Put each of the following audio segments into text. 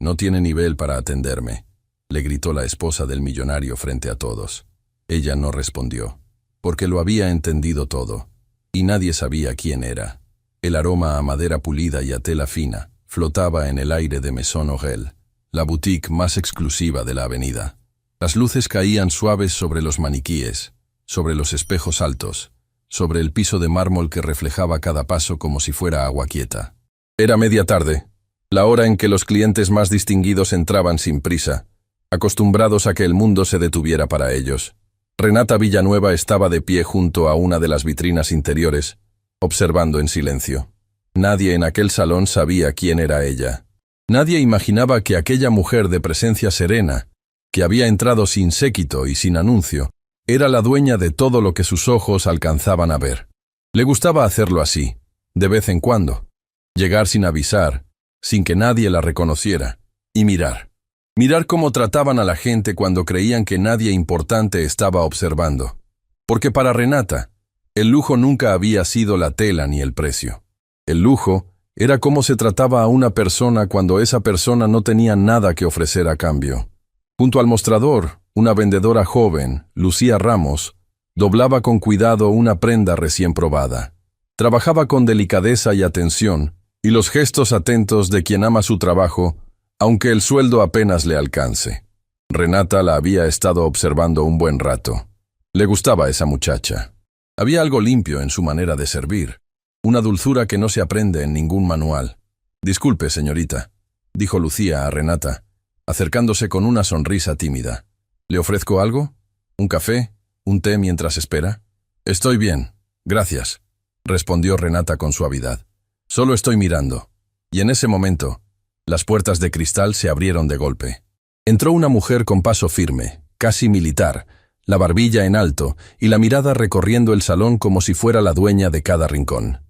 No tiene nivel para atenderme, le gritó la esposa del millonario frente a todos. Ella no respondió, porque lo había entendido todo, y nadie sabía quién era. El aroma a madera pulida y a tela fina flotaba en el aire de Maison Orel, la boutique más exclusiva de la avenida. Las luces caían suaves sobre los maniquíes, sobre los espejos altos, sobre el piso de mármol que reflejaba cada paso como si fuera agua quieta. Era media tarde, la hora en que los clientes más distinguidos entraban sin prisa, acostumbrados a que el mundo se detuviera para ellos. Renata Villanueva estaba de pie junto a una de las vitrinas interiores, observando en silencio. Nadie en aquel salón sabía quién era ella. Nadie imaginaba que aquella mujer de presencia serena, que había entrado sin séquito y sin anuncio, era la dueña de todo lo que sus ojos alcanzaban a ver. Le gustaba hacerlo así, de vez en cuando, llegar sin avisar, sin que nadie la reconociera, y mirar. Mirar cómo trataban a la gente cuando creían que nadie importante estaba observando. Porque para Renata, el lujo nunca había sido la tela ni el precio. El lujo era cómo se trataba a una persona cuando esa persona no tenía nada que ofrecer a cambio. Junto al mostrador, una vendedora joven, Lucía Ramos, doblaba con cuidado una prenda recién probada. Trabajaba con delicadeza y atención, y los gestos atentos de quien ama su trabajo, aunque el sueldo apenas le alcance. Renata la había estado observando un buen rato. Le gustaba esa muchacha. Había algo limpio en su manera de servir, una dulzura que no se aprende en ningún manual. «Disculpe, señorita», dijo Lucía a Renata, acercándose con una sonrisa tímida. «¿Le ofrezco algo? ¿Un café? ¿Un té mientras espera?» «Estoy bien, gracias», respondió Renata con suavidad. «Solo estoy mirando». Y en ese momento, las puertas de cristal se abrieron de golpe. Entró una mujer con paso firme, casi militar, la barbilla en alto y la mirada recorriendo el salón como si fuera la dueña de cada rincón.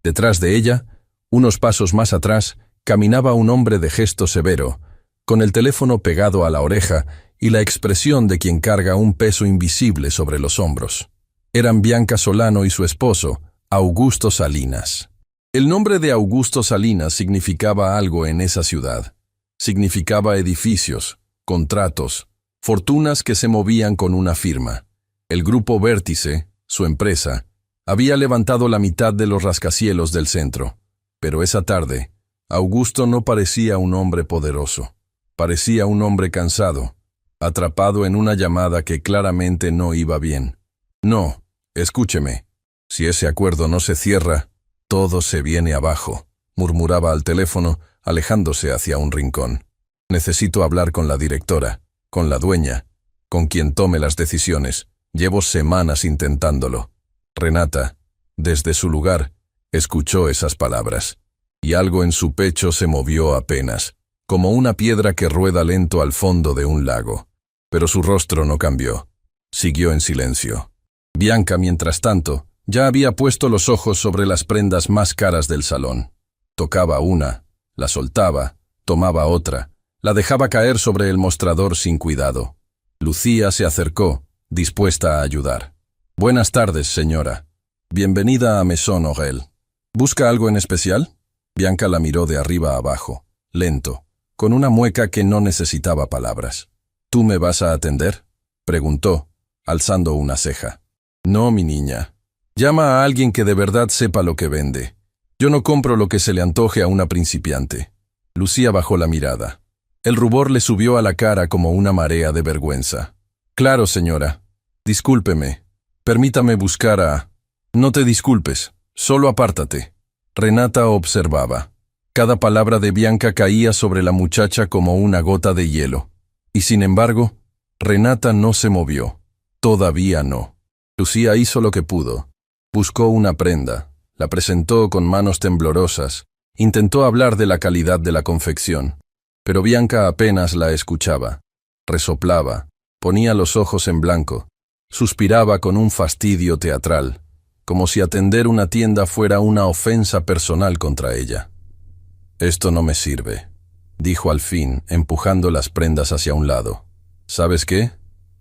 Detrás de ella, unos pasos más atrás, caminaba un hombre de gesto severo, con el teléfono pegado a la oreja y la expresión de quien carga un peso invisible sobre los hombros. Eran Bianca Solano y su esposo, Augusto Salinas. El nombre de Augusto Salinas significaba algo en esa ciudad. Significaba edificios, contratos, fortunas que se movían con una firma. El grupo Vértice, su empresa, había levantado la mitad de los rascacielos del centro. Pero esa tarde, Augusto no parecía un hombre poderoso. Parecía un hombre cansado, atrapado en una llamada que claramente no iba bien. «No, escúcheme. Si ese acuerdo no se cierra, todo se viene abajo», murmuraba al teléfono, alejándose hacia un rincón. «Necesito hablar con la directora, con la dueña, con quien tome las decisiones. Llevo semanas intentándolo». Renata, desde su lugar, escuchó esas palabras, y algo en su pecho se movió apenas, como una piedra que rueda lento al fondo de un lago. Pero su rostro no cambió. Siguió en silencio. Bianca, mientras tanto, ya había puesto los ojos sobre las prendas más caras del salón. Tocaba una, la soltaba, tomaba otra, la dejaba caer sobre el mostrador sin cuidado. Lucía se acercó, dispuesta a ayudar. «Buenas tardes, señora. Bienvenida a Maison Orel. ¿Busca algo en especial?» Bianca la miró de arriba a abajo, lento, con una mueca que no necesitaba palabras. «¿Tú me vas a atender?», preguntó, alzando una ceja. «No, mi niña. Llama a alguien que de verdad sepa lo que vende. Yo no compro lo que se le antoje a una principiante». Lucía bajó la mirada. El rubor le subió a la cara como una marea de vergüenza. «Claro, señora. Discúlpeme. Permítame buscar a...». «No te disculpes. Solo apártate». Renata observaba. Cada palabra de Bianca caía sobre la muchacha como una gota de hielo. Y sin embargo, Renata no se movió. Todavía no. Lucía hizo lo que pudo. Buscó una prenda, la presentó con manos temblorosas, intentó hablar de la calidad de la confección, pero Bianca apenas la escuchaba. Resoplaba, ponía los ojos en blanco, suspiraba con un fastidio teatral, como si atender una tienda fuera una ofensa personal contra ella. «Esto no me sirve», dijo al fin, empujando las prendas hacia un lado. «¿Sabes qué?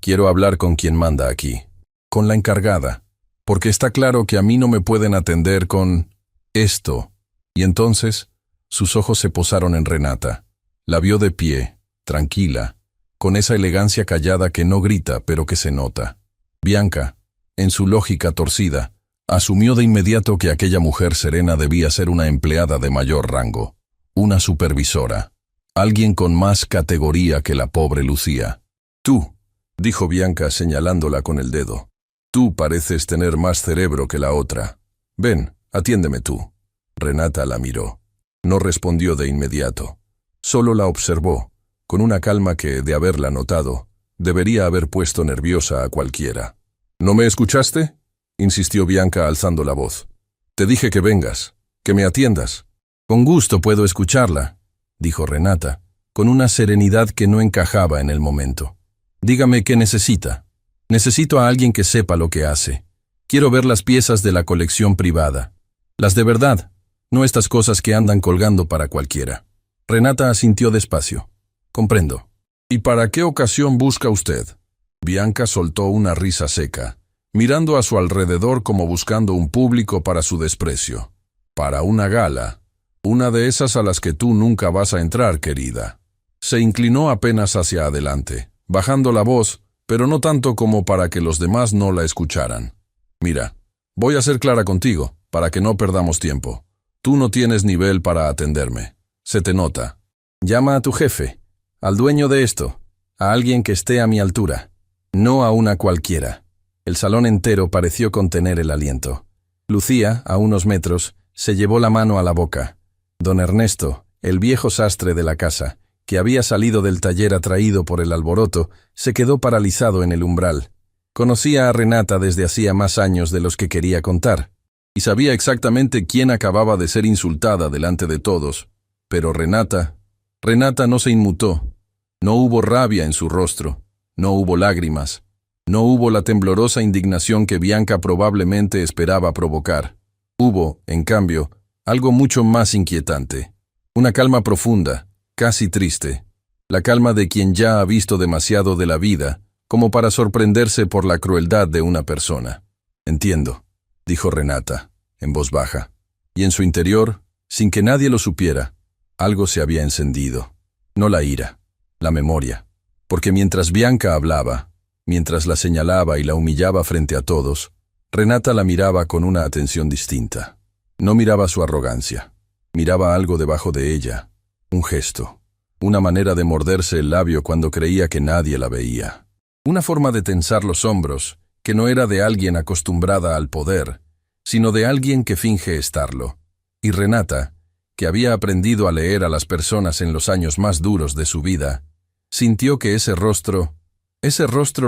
Quiero hablar con quien manda aquí, con la encargada, porque está claro que a mí no me pueden atender con esto». Y entonces sus ojos se posaron en Renata. La vio de pie, tranquila, con esa elegancia callada que no grita pero que se nota. Bianca, en su lógica torcida, asumió de inmediato que aquella mujer serena debía ser una empleada de mayor rango, una supervisora, alguien con más categoría que la pobre Lucía. Tú, dijo Bianca señalándola con el dedo, tú pareces tener más cerebro que la otra. Ven, atiéndeme tú. Renata la miró. No respondió de inmediato. Solo la observó, con una calma que, de haberla notado, debería haber puesto nerviosa a cualquiera. ¿No me escuchaste?, insistió Bianca alzando la voz. Te dije que vengas, que me atiendas. Con gusto puedo escucharla, dijo Renata, con una serenidad que no encajaba en el momento. Dígame qué necesita. Necesito a alguien que sepa lo que hace. Quiero ver las piezas de la colección privada. Las de verdad, no estas cosas que andan colgando para cualquiera. Renata asintió despacio. Comprendo. ¿Y para qué ocasión busca usted? Bianca soltó una risa seca, mirando a su alrededor como buscando un público para su desprecio. Para una gala, una de esas a las que tú nunca vas a entrar, querida. Se inclinó apenas hacia adelante, bajando la voz, pero no tanto como para que los demás no la escucharan. Mira, voy a ser clara contigo, para que no perdamos tiempo. Tú no tienes nivel para atenderme. Se te nota. Llama a tu jefe, al dueño de esto, a alguien que esté a mi altura, no a una cualquiera. El salón entero pareció contener el aliento. Lucía, a unos metros, se llevó la mano a la boca. Don Ernesto, el viejo sastre de la casa, que había salido del taller atraído por el alboroto, se quedó paralizado en el umbral. Conocía a Renata desde hacía más años de los que quería contar, y sabía exactamente quién acababa de ser insultada delante de todos. Pero Renata no se inmutó. No hubo rabia en su rostro, no hubo lágrimas, no hubo la temblorosa indignación que Bianca probablemente esperaba provocar. Hubo, en cambio, algo mucho más inquietante. Una calma profunda, casi triste. La calma de quien ya ha visto demasiado de la vida, como para sorprenderse por la crueldad de una persona. Entiendo, dijo Renata, en voz baja. Y en su interior, sin que nadie lo supiera, algo se había encendido. No la ira, la memoria. Porque mientras Bianca hablaba, mientras la señalaba y la humillaba frente a todos, Renata la miraba con una atención distinta. No miraba su arrogancia, miraba algo debajo de ella, un gesto, una manera de morderse el labio cuando creía que nadie la veía. Una forma de tensar los hombros, que no era de alguien acostumbrada al poder, sino de alguien que finge estarlo. Y Renata, que había aprendido a leer a las personas en los años más duros de su vida, sintió que ese rostro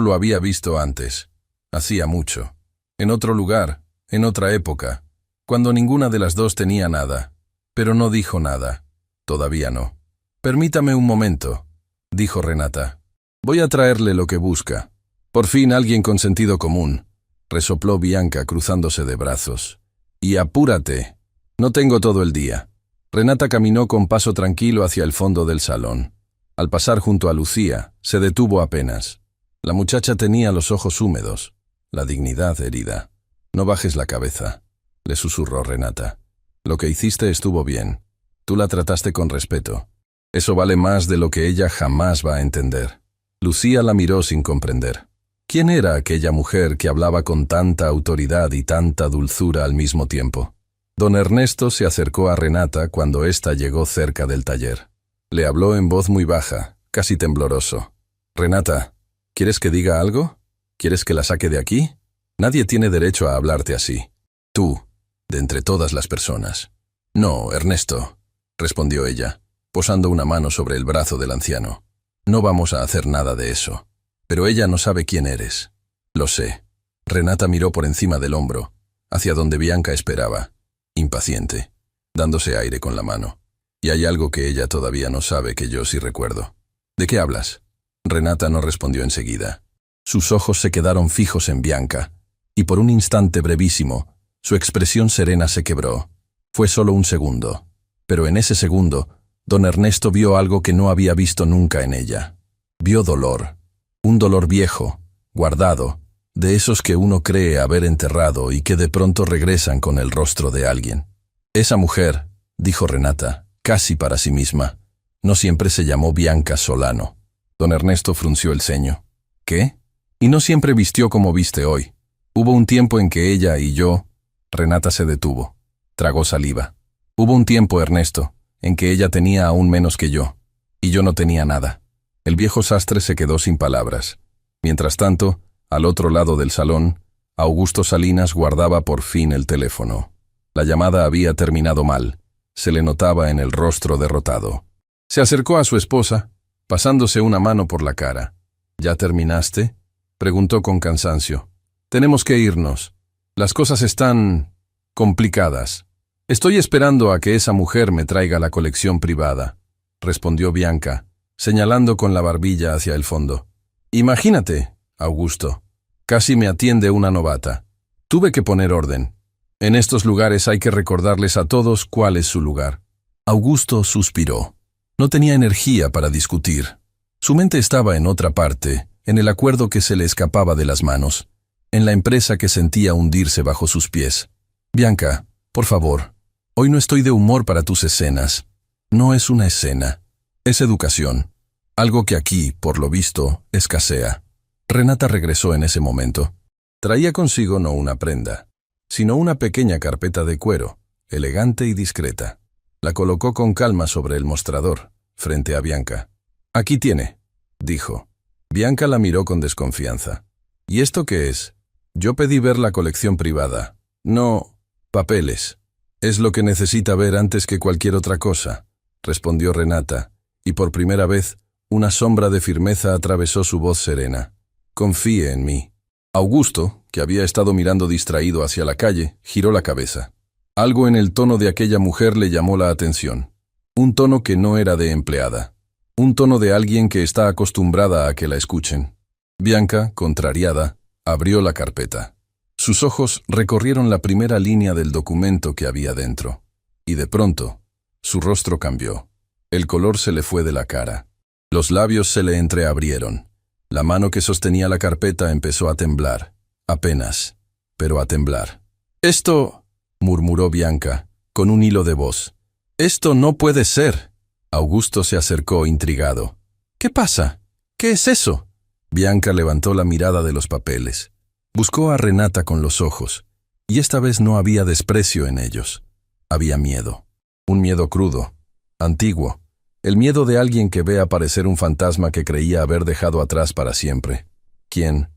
lo había visto antes, hacía mucho, en otro lugar, en otra época, cuando ninguna de las dos tenía nada, pero no dijo nada, todavía no. Permítame un momento, dijo Renata. Voy a traerle lo que busca. Por fin alguien con sentido común, resopló Bianca cruzándose de brazos. Y apúrate, no tengo todo el día. Renata caminó con paso tranquilo hacia el fondo del salón. Al pasar junto a Lucía, se detuvo apenas. La muchacha tenía los ojos húmedos, la dignidad herida. No bajes la cabeza, le susurró Renata. Lo que hiciste estuvo bien. Tú la trataste con respeto. Eso vale más de lo que ella jamás va a entender. Lucía la miró sin comprender. ¿Quién era aquella mujer que hablaba con tanta autoridad y tanta dulzura al mismo tiempo? Don Ernesto se acercó a Renata cuando ésta llegó cerca del taller. Le habló en voz muy baja, casi tembloroso. Renata, ¿quieres que diga algo? ¿Quieres que la saque de aquí? Nadie tiene derecho a hablarte así. Tú, de entre todas las personas. No, Ernesto, respondió ella, posando una mano sobre el brazo del anciano. No vamos a hacer nada de eso. Pero ella no sabe quién eres. Lo sé. Renata miró por encima del hombro, hacia donde Bianca esperaba, impaciente, dándose aire con la mano. Y hay algo que ella todavía no sabe que yo sí recuerdo. ¿De qué hablas? Renata no respondió enseguida. Sus ojos se quedaron fijos en Bianca, y por un instante brevísimo, su expresión serena se quebró. Fue solo un segundo, pero en ese segundo, don Ernesto vio algo que no había visto nunca en ella. Vio dolor, un dolor viejo, guardado, de esos que uno cree haber enterrado y que de pronto regresan con el rostro de alguien. Esa mujer, dijo Renata, casi para sí misma, No siempre se llamó Bianca Solano. Don Ernesto frunció el ceño. ¿Qué? Y no siempre vistió como viste hoy. Hubo un tiempo en que ella y yo... Renata se detuvo. Tragó saliva. Hubo un tiempo, Ernesto, en que ella tenía aún menos que yo. Y yo no tenía nada. El viejo sastre se quedó sin palabras. Mientras tanto, al otro lado del salón, Augusto Salinas guardaba por fin el teléfono. La llamada había terminado mal. Se le notaba en el rostro derrotado. Se acercó a su esposa, pasándose una mano por la cara. ¿Ya terminaste?, preguntó con cansancio. Tenemos que irnos. Las cosas están... complicadas. Estoy esperando a que esa mujer me traiga la colección privada, respondió Bianca, señalando con la barbilla hacia el fondo. Imagínate, Augusto. Casi me atiende una novata. Tuve que poner orden. En estos lugares hay que recordarles a todos cuál es su lugar. Augusto suspiró. No tenía energía para discutir. Su mente estaba en otra parte, en el acuerdo que se le escapaba de las manos, en la empresa que sentía hundirse bajo sus pies. Bianca, por favor, hoy no estoy de humor para tus escenas. No es una escena, es educación. Algo que aquí, por lo visto, escasea. Renata regresó en ese momento. Traía consigo no una prenda, sino una pequeña carpeta de cuero, elegante y discreta. La colocó con calma sobre el mostrador, frente a Bianca. Aquí tiene, dijo. Bianca la miró con desconfianza. ¿Y esto qué es? Yo pedí ver la colección privada. No, papeles. Es lo que necesita ver antes que cualquier otra cosa, respondió Renata, y por primera vez, una sombra de firmeza atravesó su voz serena. Confíe en mí. Augusto, que había estado mirando distraído hacia la calle, giró la cabeza. Algo en el tono de aquella mujer le llamó la atención. Un tono que no era de empleada. Un tono de alguien que está acostumbrada a que la escuchen. Bianca, contrariada, abrió la carpeta. Sus ojos recorrieron la primera línea del documento que había dentro. Y de pronto, su rostro cambió. El color se le fue de la cara. Los labios se le entreabrieron. La mano que sostenía la carpeta empezó a temblar. Apenas, pero a temblar. «Esto», murmuró Bianca, con un hilo de voz. «Esto no puede ser». Augusto se acercó intrigado. «¿Qué pasa? ¿Qué es eso?» Bianca levantó la mirada de los papeles. Buscó a Renata con los ojos, y esta vez no había desprecio en ellos. Había miedo. Un miedo crudo, antiguo. El miedo de alguien que ve aparecer un fantasma que creía haber dejado atrás para siempre. ¿Quién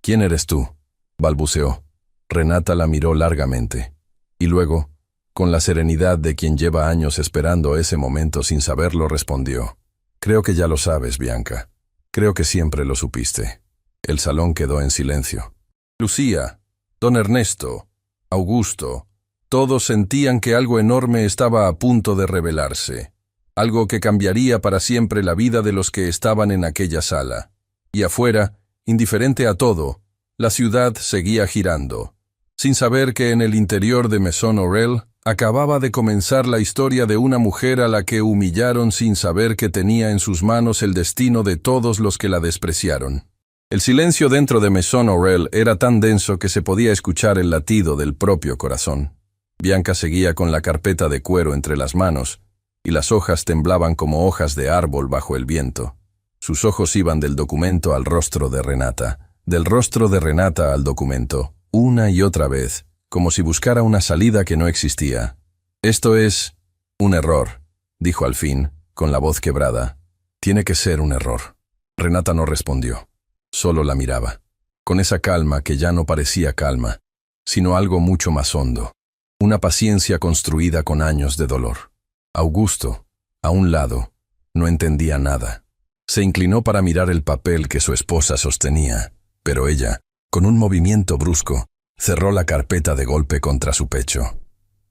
eres tú?, balbuceó. Renata la miró largamente. Y luego, con la serenidad de quien lleva años esperando ese momento sin saberlo, respondió. Creo que ya lo sabes, Bianca. Creo que siempre lo supiste. El salón quedó en silencio. Lucía, don Ernesto, Augusto, todos sentían que algo enorme estaba a punto de revelarse. Algo que cambiaría para siempre la vida de los que estaban en aquella sala. Y afuera, indiferente a todo, la ciudad seguía girando, sin saber que en el interior de Maison Aurel acababa de comenzar la historia de una mujer a la que humillaron sin saber que tenía en sus manos el destino de todos los que la despreciaron. El silencio dentro de Maison Aurel era tan denso que se podía escuchar el latido del propio corazón. Bianca seguía con la carpeta de cuero entre las manos, y las hojas temblaban como hojas de árbol bajo el viento. Sus ojos iban del documento al rostro de Renata, del rostro de Renata al documento, una y otra vez, como si buscara una salida que no existía. «Esto es un error», dijo al fin, con la voz quebrada. «Tiene que ser un error». Renata no respondió, solo la miraba, con esa calma que ya no parecía calma, sino algo mucho más hondo, una paciencia construida con años de dolor. Augusto, a un lado, no entendía nada. Se inclinó para mirar el papel que su esposa sostenía, pero ella, con un movimiento brusco, cerró la carpeta de golpe contra su pecho.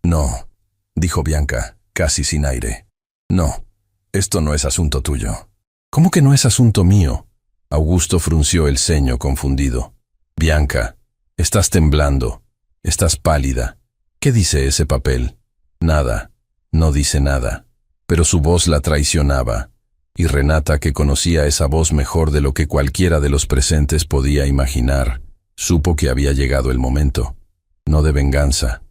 «No», dijo Bianca, casi sin aire. «No, esto no es asunto tuyo». «¿Cómo que no es asunto mío?». Augusto frunció el ceño confundido. «Bianca, estás temblando, estás pálida. ¿Qué dice ese papel?» «Nada, no dice nada». Pero su voz la traicionaba, y Renata, que conocía esa voz mejor de lo que cualquiera de los presentes podía imaginar, supo que había llegado el momento. No de venganza.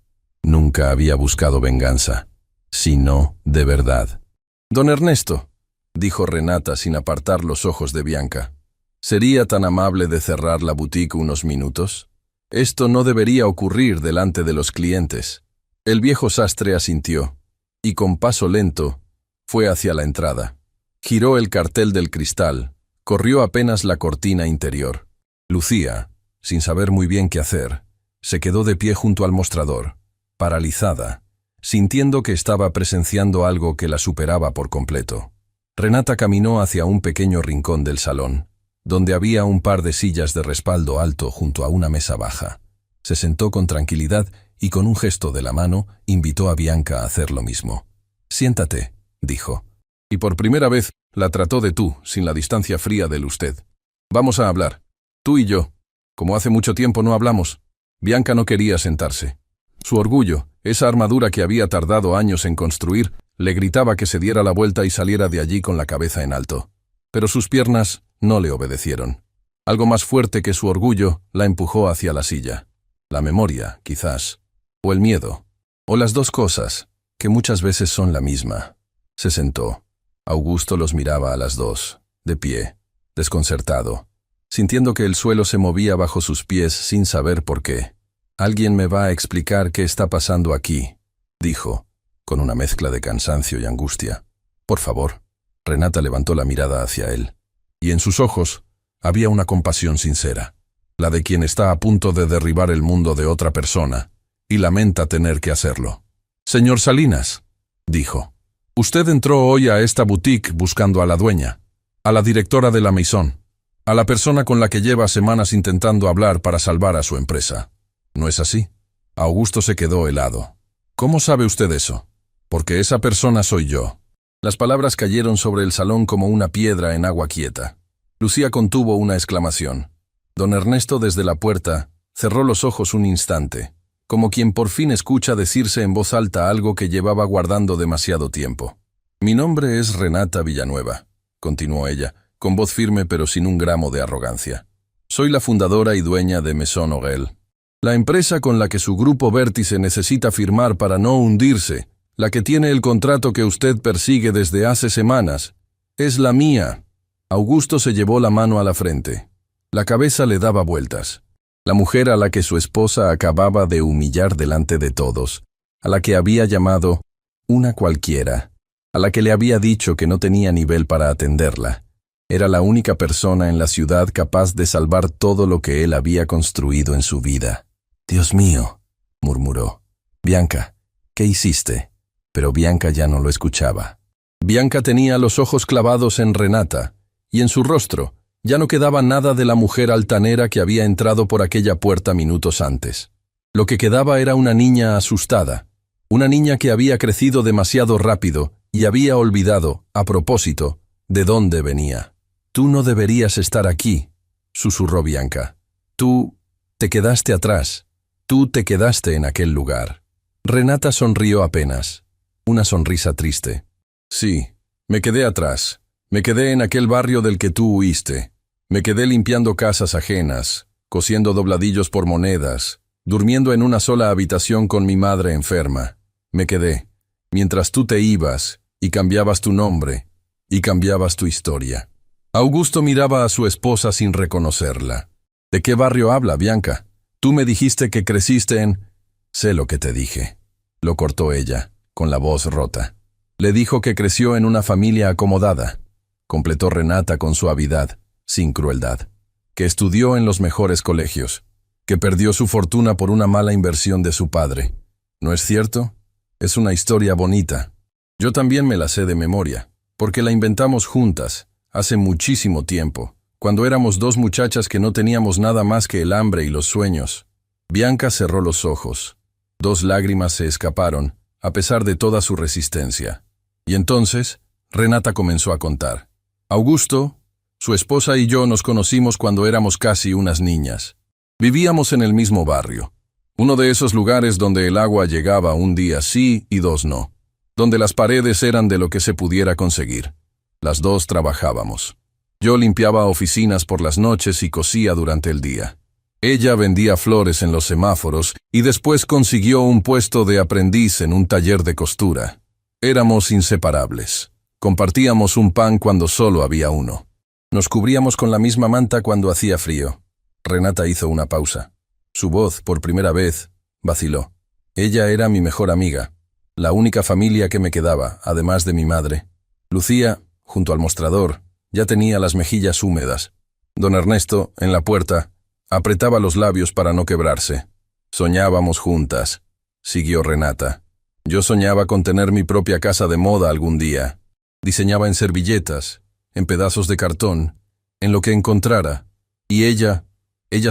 Nunca había buscado venganza, sino de verdad. «Don Ernesto», dijo Renata sin apartar los ojos de Bianca. ¿Sería tan amable de cerrar la boutique unos minutos? Esto no debería ocurrir delante de los clientes. El viejo sastre asintió, y con paso lento fue hacia la entrada. Giró el cartel del cristal, corrió apenas la cortina interior. Lucía, sin saber muy bien qué hacer, se quedó de pie junto al mostrador, paralizada, sintiendo que estaba presenciando algo que la superaba por completo. Renata caminó hacia un pequeño rincón del salón, donde había un par de sillas de respaldo alto junto a una mesa baja. Se sentó con tranquilidad y con un gesto de la mano invitó a Bianca a hacer lo mismo. «Siéntate», dijo. Y por primera vez la trató de tú, sin la distancia fría del usted. «Vamos a hablar, tú y yo. Como hace mucho tiempo no hablamos». Bianca no quería sentarse. Su orgullo, esa armadura que había tardado años en construir, le gritaba que se diera la vuelta y saliera de allí con la cabeza en alto. Pero sus piernas no le obedecieron. Algo más fuerte que su orgullo la empujó hacia la silla. La memoria, quizás, o el miedo, o las dos cosas, que muchas veces son la misma. Se sentó. Augusto los miraba a las dos, de pie, desconcertado, sintiendo que el suelo se movía bajo sus pies sin saber por qué. «Alguien me va a explicar qué está pasando aquí», dijo, con una mezcla de cansancio y angustia. «Por favor». Renata levantó la mirada hacia él, y en sus ojos había una compasión sincera, la de quien está a punto de derribar el mundo de otra persona, y lamenta tener que hacerlo. «Señor Salinas», dijo, «usted entró hoy a esta boutique buscando a la dueña, a la directora de la Maison, a la persona con la que lleva semanas intentando hablar para salvar a su empresa. ¿No es así?» Augusto se quedó helado. «¿Cómo sabe usted eso?» «Porque esa persona soy yo». Las palabras cayeron sobre el salón como una piedra en agua quieta. Lucía contuvo una exclamación. Don Ernesto desde la puerta cerró los ojos un instante, como quien por fin escucha decirse en voz alta algo que llevaba guardando demasiado tiempo. «Mi nombre es Renata Villanueva», continuó ella, con voz firme pero sin un gramo de arrogancia. «Soy la fundadora y dueña de Maison Orel. La empresa con la que su grupo Vértice necesita firmar para no hundirse, la que tiene el contrato que usted persigue desde hace semanas, es la mía». Augusto se llevó la mano a la frente. La cabeza le daba vueltas. La mujer a la que su esposa acababa de humillar delante de todos, a la que había llamado una cualquiera, a la que le había dicho que no tenía nivel para atenderla, era la única persona en la ciudad capaz de salvar todo lo que él había construido en su vida. «Dios mío», murmuró. «Bianca, ¿qué hiciste?» Pero Bianca ya no lo escuchaba. Bianca tenía los ojos clavados en Renata, y en su rostro ya no quedaba nada de la mujer altanera que había entrado por aquella puerta minutos antes. Lo que quedaba era una niña asustada, una niña que había crecido demasiado rápido y había olvidado, a propósito, de dónde venía. «Tú no deberías estar aquí», susurró Bianca. «Tú te quedaste atrás. Tú te quedaste en aquel lugar». Renata sonrió apenas, una sonrisa triste. «Sí, me quedé atrás. Me quedé en aquel barrio del que tú huiste. Me quedé limpiando casas ajenas, cosiendo dobladillos por monedas, durmiendo en una sola habitación con mi madre enferma. Me quedé, mientras tú te ibas, y cambiabas tu nombre, y cambiabas tu historia». Augusto miraba a su esposa sin reconocerla. «¿De qué barrio habla, Bianca? Tú me dijiste que creciste en...» «Sé lo que te dije», lo cortó ella, con la voz rota. «Le dijo que creció en una familia acomodada», completó Renata con suavidad, sin crueldad. «Que estudió en los mejores colegios, que perdió su fortuna por una mala inversión de su padre. ¿No es cierto? Es una historia bonita. Yo también me la sé de memoria, porque la inventamos juntas, hace muchísimo tiempo, cuando éramos dos muchachas que no teníamos nada más que el hambre y los sueños». Bianca cerró los ojos. 2 lágrimas se escaparon, a pesar de toda su resistencia. Y entonces, Renata comenzó a contar. «Augusto, su esposa y yo nos conocimos cuando éramos casi unas niñas. Vivíamos en el mismo barrio, uno de esos lugares donde el agua llegaba un día sí y 2 no, donde las paredes eran de lo que se pudiera conseguir. Las 2 trabajábamos. Yo limpiaba oficinas por las noches y cosía durante el día. Ella vendía flores en los semáforos y después consiguió un puesto de aprendiz en un taller de costura. Éramos inseparables. Compartíamos un pan cuando solo había uno. Nos cubríamos con la misma manta cuando hacía frío. Renata hizo una pausa. Su voz, por primera vez, vaciló. Ella era mi mejor amiga, la única familia que me quedaba, además de mi madre. Lucía, junto al mostrador, ya tenía las mejillas húmedas. Don Ernesto, en la puerta, apretaba los labios para no quebrarse. Soñábamos juntas, siguió Renata. Yo soñaba con tener mi propia casa de moda algún día. Diseñaba en servilletas, en pedazos de cartón, en lo que encontrara. Y ella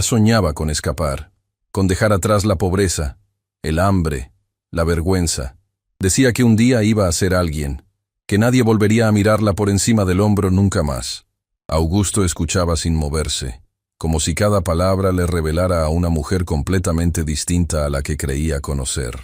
soñaba con escapar, con dejar atrás la pobreza, el hambre, la vergüenza. Decía que un día iba a ser alguien, que nadie volvería a mirarla por encima del hombro nunca más. Augusto escuchaba sin moverse, como si cada palabra le revelara a una mujer completamente distinta a la que creía conocer.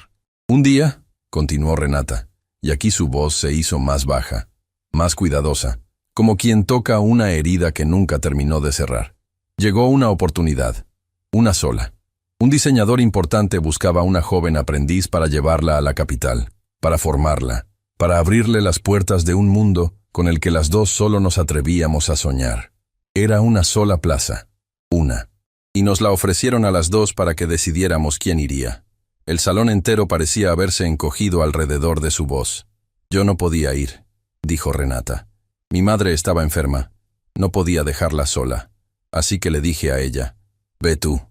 Un día, continuó Renata, y aquí su voz se hizo más baja, más cuidadosa, como quien toca una herida que nunca terminó de cerrar. Llegó una oportunidad, una sola. Un diseñador importante buscaba a una joven aprendiz para llevarla a la capital, para formarla, para abrirle las puertas de un mundo con el que las dos solo nos atrevíamos a soñar. Era una sola plaza, una. Y nos la ofrecieron a las dos para que decidiéramos quién iría. El salón entero parecía haberse encogido alrededor de su voz. Yo no podía ir, dijo Renata. Mi madre estaba enferma. No podía dejarla sola. Así que le dije a ella, ve tú,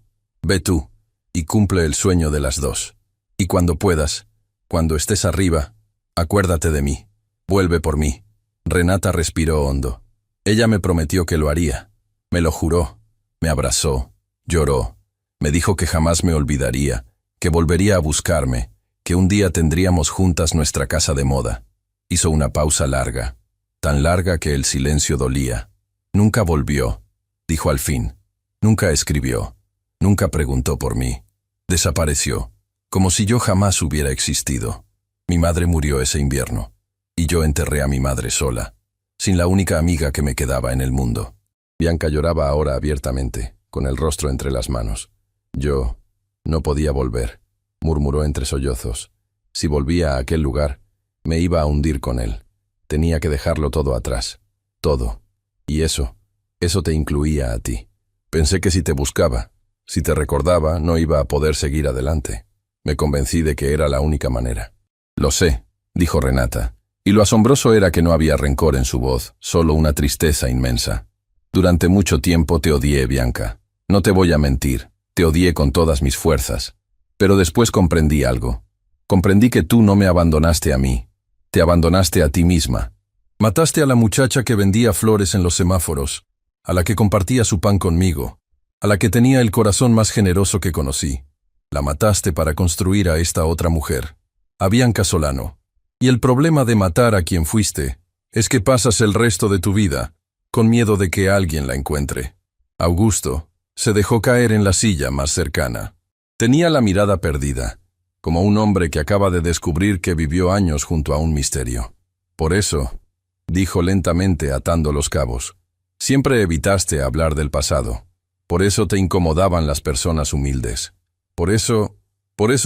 y cumple el sueño de las dos. Y cuando puedas, cuando estés arriba, acuérdate de mí, vuelve por mí. Renata respiró hondo. Ella me prometió que lo haría. Me lo juró, me abrazó, lloró. Me dijo que jamás me olvidaría, que volvería a buscarme, que un día tendríamos juntas nuestra casa de moda. Hizo una pausa larga, tan larga que el silencio dolía. Nunca volvió, dijo al fin. Nunca escribió, nunca preguntó por mí. Desapareció, como si yo jamás hubiera existido. Mi madre murió ese invierno, y yo enterré a mi madre sola, sin la única amiga que me quedaba en el mundo. Bianca lloraba ahora abiertamente, con el rostro entre las manos. Yo no podía volver, murmuró entre sollozos. Si volvía a aquel lugar, me iba a hundir con él. Tenía que dejarlo todo atrás, todo. Y eso te incluía a ti. Pensé que si te buscaba, si te recordaba, no iba a poder seguir adelante. Me convencí de que era la única manera. Lo sé, dijo Renata, y lo asombroso era que no había rencor en su voz, solo una tristeza inmensa. Durante mucho tiempo te odié, Bianca. No te voy a mentir, te odié con todas mis fuerzas. Pero después comprendí algo. Comprendí que tú no me abandonaste a mí, te abandonaste a ti misma. Mataste a la muchacha que vendía flores en los semáforos, a la que compartía su pan conmigo, a la que tenía el corazón más generoso que conocí. La mataste para construir a esta otra mujer, a Bianca Solano. Y el problema de matar a quien fuiste es que pasas el resto de tu vida con miedo de que alguien la encuentre. Augusto se dejó caer en la silla más cercana. Tenía la mirada perdida, como un hombre que acaba de descubrir que vivió años junto a un misterio. Por eso, dijo lentamente atando los cabos, siempre evitaste hablar del pasado. Por eso te incomodaban las personas humildes. Por eso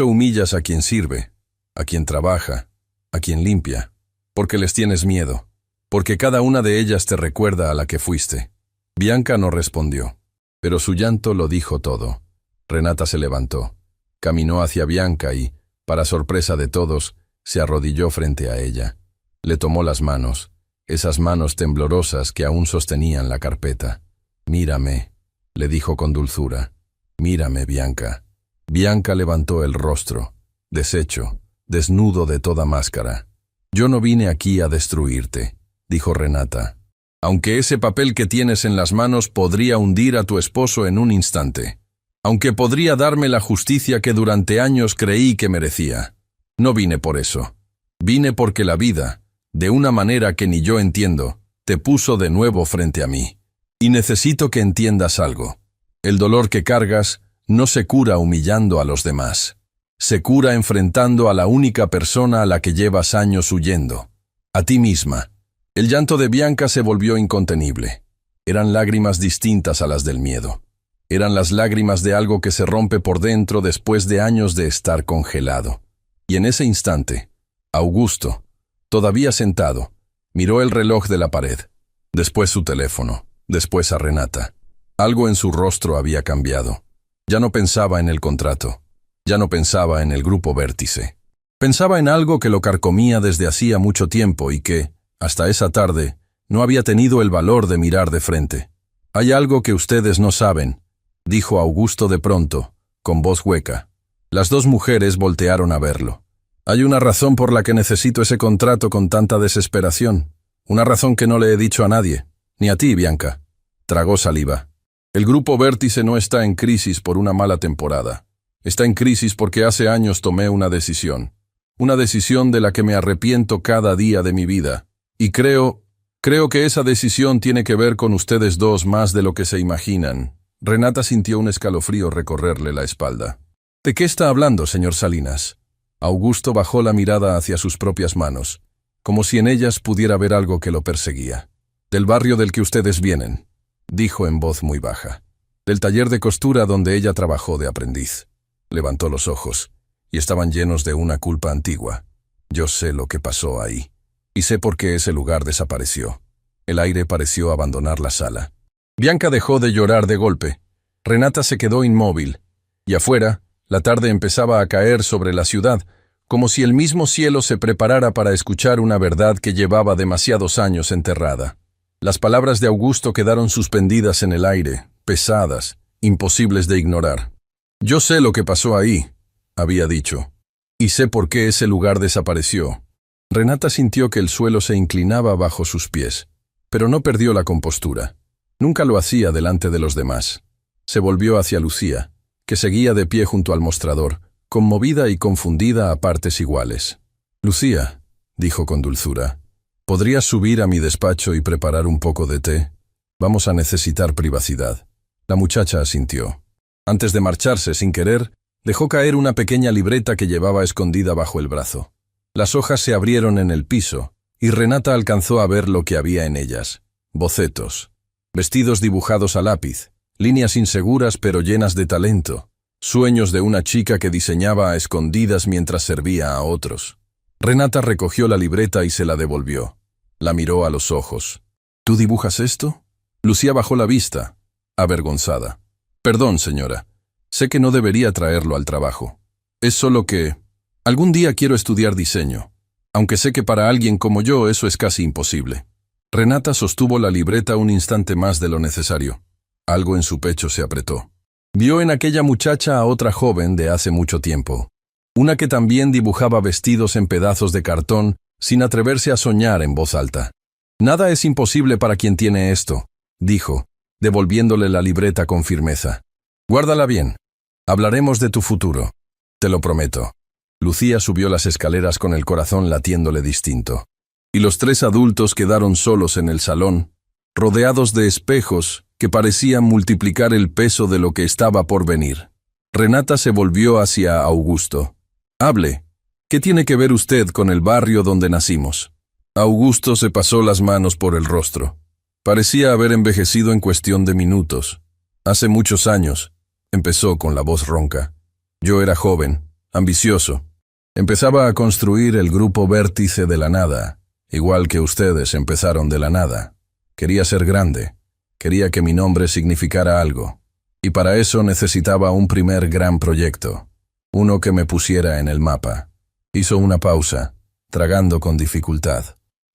humillas a quien sirve, a quien trabaja, a quien limpia, porque les tienes miedo, porque cada una de ellas te recuerda a la que fuiste. Bianca no respondió, pero su llanto lo dijo todo. Renata se levantó, caminó hacia Bianca y, para sorpresa de todos, se arrodilló frente a ella. Le tomó las manos, esas manos temblorosas que aún sostenían la carpeta. Mírame, le dijo con dulzura. Mírame, Bianca. Bianca levantó el rostro, deshecho, desnudo de toda máscara. Yo no vine aquí a destruirte, dijo Renata. Aunque ese papel que tienes en las manos podría hundir a tu esposo en un instante. Aunque podría darme la justicia que durante años creí que merecía. No vine por eso. Vine porque la vida, de una manera que ni yo entiendo, te puso de nuevo frente a mí. Y necesito que entiendas algo. El dolor que cargas no se cura humillando a los demás. Se cura enfrentando a la única persona a la que llevas años huyendo. A ti misma. El llanto de Bianca se volvió incontenible. Eran lágrimas distintas a las del miedo. Eran las lágrimas de algo que se rompe por dentro después de años de estar congelado. Y en ese instante, Augusto, todavía sentado, Miró el reloj de la pared, después su teléfono, después a Renata. Algo en su rostro había cambiado. Ya no pensaba en el contrato. Ya no pensaba en el grupo Vértice. Pensaba en algo que lo carcomía desde hacía mucho tiempo y que, hasta esa tarde, no había tenido el valor de mirar de frente. «Hay algo que ustedes no saben», dijo Augusto de pronto, con voz hueca. Las dos mujeres voltearon a verlo. «Hay una razón por la que necesito ese contrato con tanta desesperación. Una razón que no le he dicho a nadie, ni a ti, Bianca». Tragó saliva. «El grupo Vértice no está en crisis por una mala temporada. Está en crisis porque hace años tomé una decisión. Una decisión de la que me arrepiento cada día de mi vida. Y creo que esa decisión tiene que ver con ustedes dos más de lo que se imaginan». Renata sintió un escalofrío recorrerle la espalda. «¿De qué está hablando, señor Salinas?» Augusto bajó la mirada hacia sus propias manos, como si en ellas pudiera ver algo que lo perseguía. «Del barrio del que ustedes vienen», dijo en voz muy baja. «Del taller de costura donde ella trabajó de aprendiz». Levantó los ojos, y estaban llenos de una culpa antigua. «Yo sé lo que pasó ahí, y sé por qué ese lugar desapareció». El aire pareció abandonar la sala. Bianca dejó de llorar de golpe. Renata se quedó inmóvil, y afuera, la tarde empezaba a caer sobre la ciudad, como si el mismo cielo se preparara para escuchar una verdad que llevaba demasiados años enterrada. Las palabras de Augusto quedaron suspendidas en el aire, pesadas, imposibles de ignorar. «Yo sé lo que pasó ahí», había dicho, «y sé por qué ese lugar desapareció». Renata sintió que el suelo se inclinaba bajo sus pies, pero no perdió la compostura. Nunca lo hacía delante de los demás. Se volvió hacia Lucía, que seguía de pie junto al mostrador, conmovida y confundida a partes iguales. «Lucía», dijo con dulzura, «¿podrías subir a mi despacho y preparar un poco de té? Vamos a necesitar privacidad». La muchacha asintió. Antes de marcharse sin querer, dejó caer una pequeña libreta que llevaba escondida bajo el brazo. Las hojas se abrieron en el piso, y Renata alcanzó a ver lo que había en ellas. Bocetos. Vestidos dibujados a lápiz, líneas inseguras pero llenas de talento, sueños de una chica que diseñaba a escondidas mientras servía a otros. Renata recogió la libreta y se la devolvió. La miró a los ojos. «¿Tú dibujas esto?» Lucía bajó la vista, avergonzada. «Perdón, señora. Sé que no debería traerlo al trabajo. Es solo que algún día quiero estudiar diseño, aunque sé que para alguien como yo eso es casi imposible». Renata sostuvo la libreta un instante más de lo necesario. Algo en su pecho se apretó. Vio en aquella muchacha a otra joven de hace mucho tiempo. Una que también dibujaba vestidos en pedazos de cartón sin atreverse a soñar en voz alta. «Nada es imposible para quien tiene esto», dijo, devolviéndole la libreta con firmeza. «Guárdala bien. Hablaremos de tu futuro. Te lo prometo». Lucía subió las escaleras con el corazón latiéndole distinto. Y los tres adultos quedaron solos en el salón, rodeados de espejos que parecían multiplicar el peso de lo que estaba por venir. Renata se volvió hacia Augusto. «Hable. ¿Qué tiene que ver usted con el barrio donde nacimos?» Augusto se pasó las manos por el rostro. Parecía haber envejecido en cuestión de minutos. «Hace muchos años», empezó con la voz ronca. «Yo era joven, ambicioso. Empezaba a construir el grupo Vértice de la nada. Igual que ustedes empezaron de la nada. Quería ser grande. Quería que mi nombre significara algo. Y para eso necesitaba un primer gran proyecto. Uno que me pusiera en el mapa». Hizo una pausa, tragando con dificultad.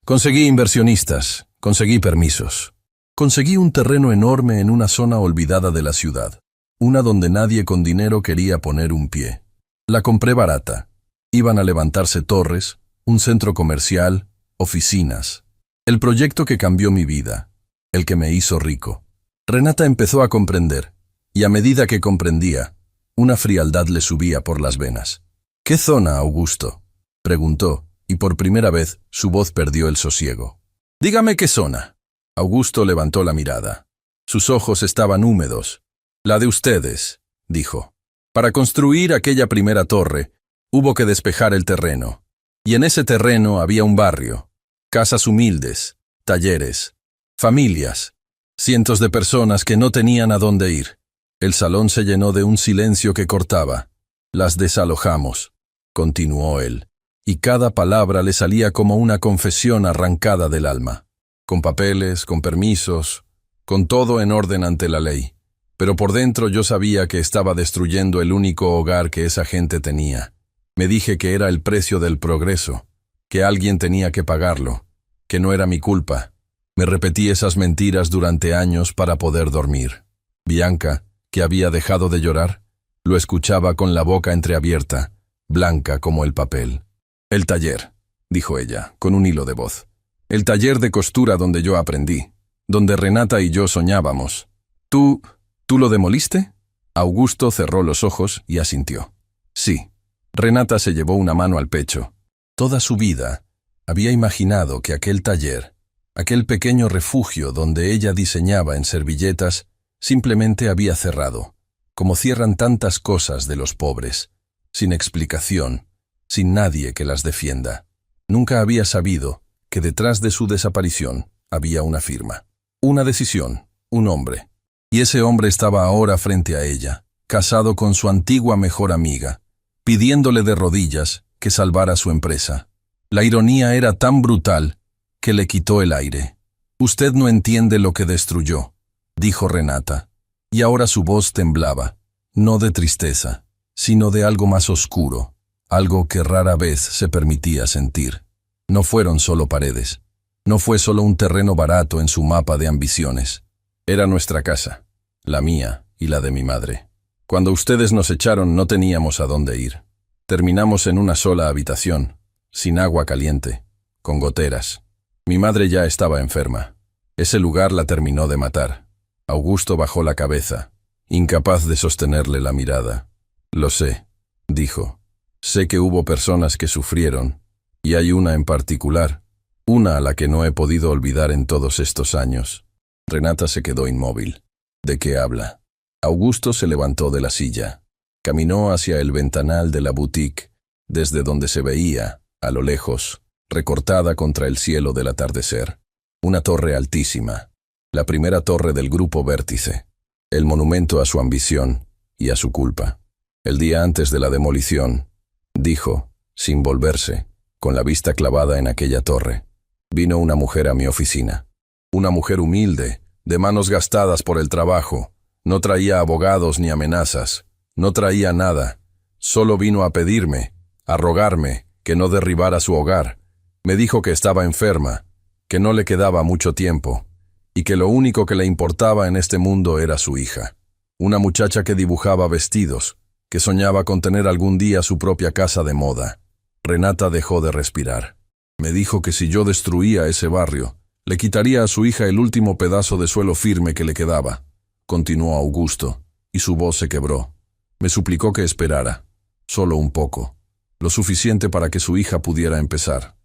«Conseguí inversionistas. Conseguí permisos. Conseguí un terreno enorme en una zona olvidada de la ciudad. Una donde nadie con dinero quería poner un pie. La compré barata. Iban a levantarse torres, un centro comercial, oficinas. El proyecto que cambió mi vida, el que me hizo rico». Renata empezó a comprender, y a medida que comprendía, una frialdad le subía por las venas. «¿Qué zona, Augusto?», preguntó, y por primera vez su voz perdió el sosiego. «Dígame qué zona». Augusto levantó la mirada. Sus ojos estaban húmedos. «La de ustedes», dijo. «Para construir aquella primera torre, hubo que despejar el terreno. Y en ese terreno había un barrio, casas humildes, talleres, familias, cientos de personas que no tenían a dónde ir. El salón se llenó de un silencio que cortaba. Las desalojamos», continuó él. y cada palabra le salía como una confesión arrancada del alma, con papeles, con permisos, con todo en orden ante la ley. Pero por dentro yo sabía que estaba destruyendo el único hogar que esa gente tenía. Me dije que era el precio del progreso, que alguien tenía que pagarlo, que no era mi culpa. Me repetí esas mentiras durante años para poder dormir. Bianca, que había dejado de llorar, lo escuchaba con la boca entreabierta, blanca como el papel. «El taller», dijo ella, con un hilo de voz. «El taller de costura donde yo aprendí, donde Renata y yo soñábamos. ¿Tú lo demoliste?» Augusto cerró los ojos y asintió. «Sí». Renata se llevó una mano al pecho. Toda su vida había imaginado que aquel taller, aquel pequeño refugio donde ella diseñaba en servilletas, simplemente había cerrado, como cierran tantas cosas de los pobres, sin explicación, sin nadie que las defienda. Nunca había sabido que detrás de su desaparición había una firma, una decisión, un hombre. Y ese hombre estaba ahora frente a ella, casado con su antigua mejor amiga, pidiéndole de rodillas que salvara su empresa. La ironía era tan brutal que le quitó el aire. «Usted no entiende lo que destruyó», dijo Renata, y ahora su voz temblaba, no de tristeza, sino de algo más oscuro, algo que rara vez se permitía sentir. No fueron solo paredes, no fue solo un terreno barato en su mapa de ambiciones. Era nuestra casa, la mía y la de mi madre. Cuando ustedes nos echaron no teníamos a dónde ir. Terminamos en una sola habitación, sin agua caliente, con goteras. Mi madre ya estaba enferma. Ese lugar la terminó de matar. Augusto bajó la cabeza, incapaz de sostenerle la mirada. «Lo sé», dijo. «Sé que hubo personas que sufrieron, y hay una en particular, una a la que no he podido olvidar en todos estos años». Renata se quedó inmóvil. «¿De qué habla?» Augusto se levantó de la silla. Caminó hacia el ventanal de la boutique, desde donde se veía, a lo lejos, recortada contra el cielo del atardecer, una torre altísima, la primera torre del Grupo Vértice, el monumento a su ambición y a su culpa. El día antes de la demolición, dijo, sin volverse, con la vista clavada en aquella torre, vino una mujer a mi oficina. Una mujer humilde, de manos gastadas por el trabajo. No traía abogados ni amenazas. No traía nada. Solo vino a pedirme, a rogarme, que no derribara su hogar. Me dijo que estaba enferma, que no le quedaba mucho tiempo, y que lo único que le importaba en este mundo era su hija. Una muchacha que dibujaba vestidos, que soñaba con tener algún día su propia casa de moda. Renata dejó de respirar. Me dijo que si yo destruía ese barrio, le quitaría a su hija el último pedazo de suelo firme que le quedaba. Continuó Augusto, y su voz se quebró. Me suplicó que esperara, solo un poco, lo suficiente para que su hija pudiera empezar.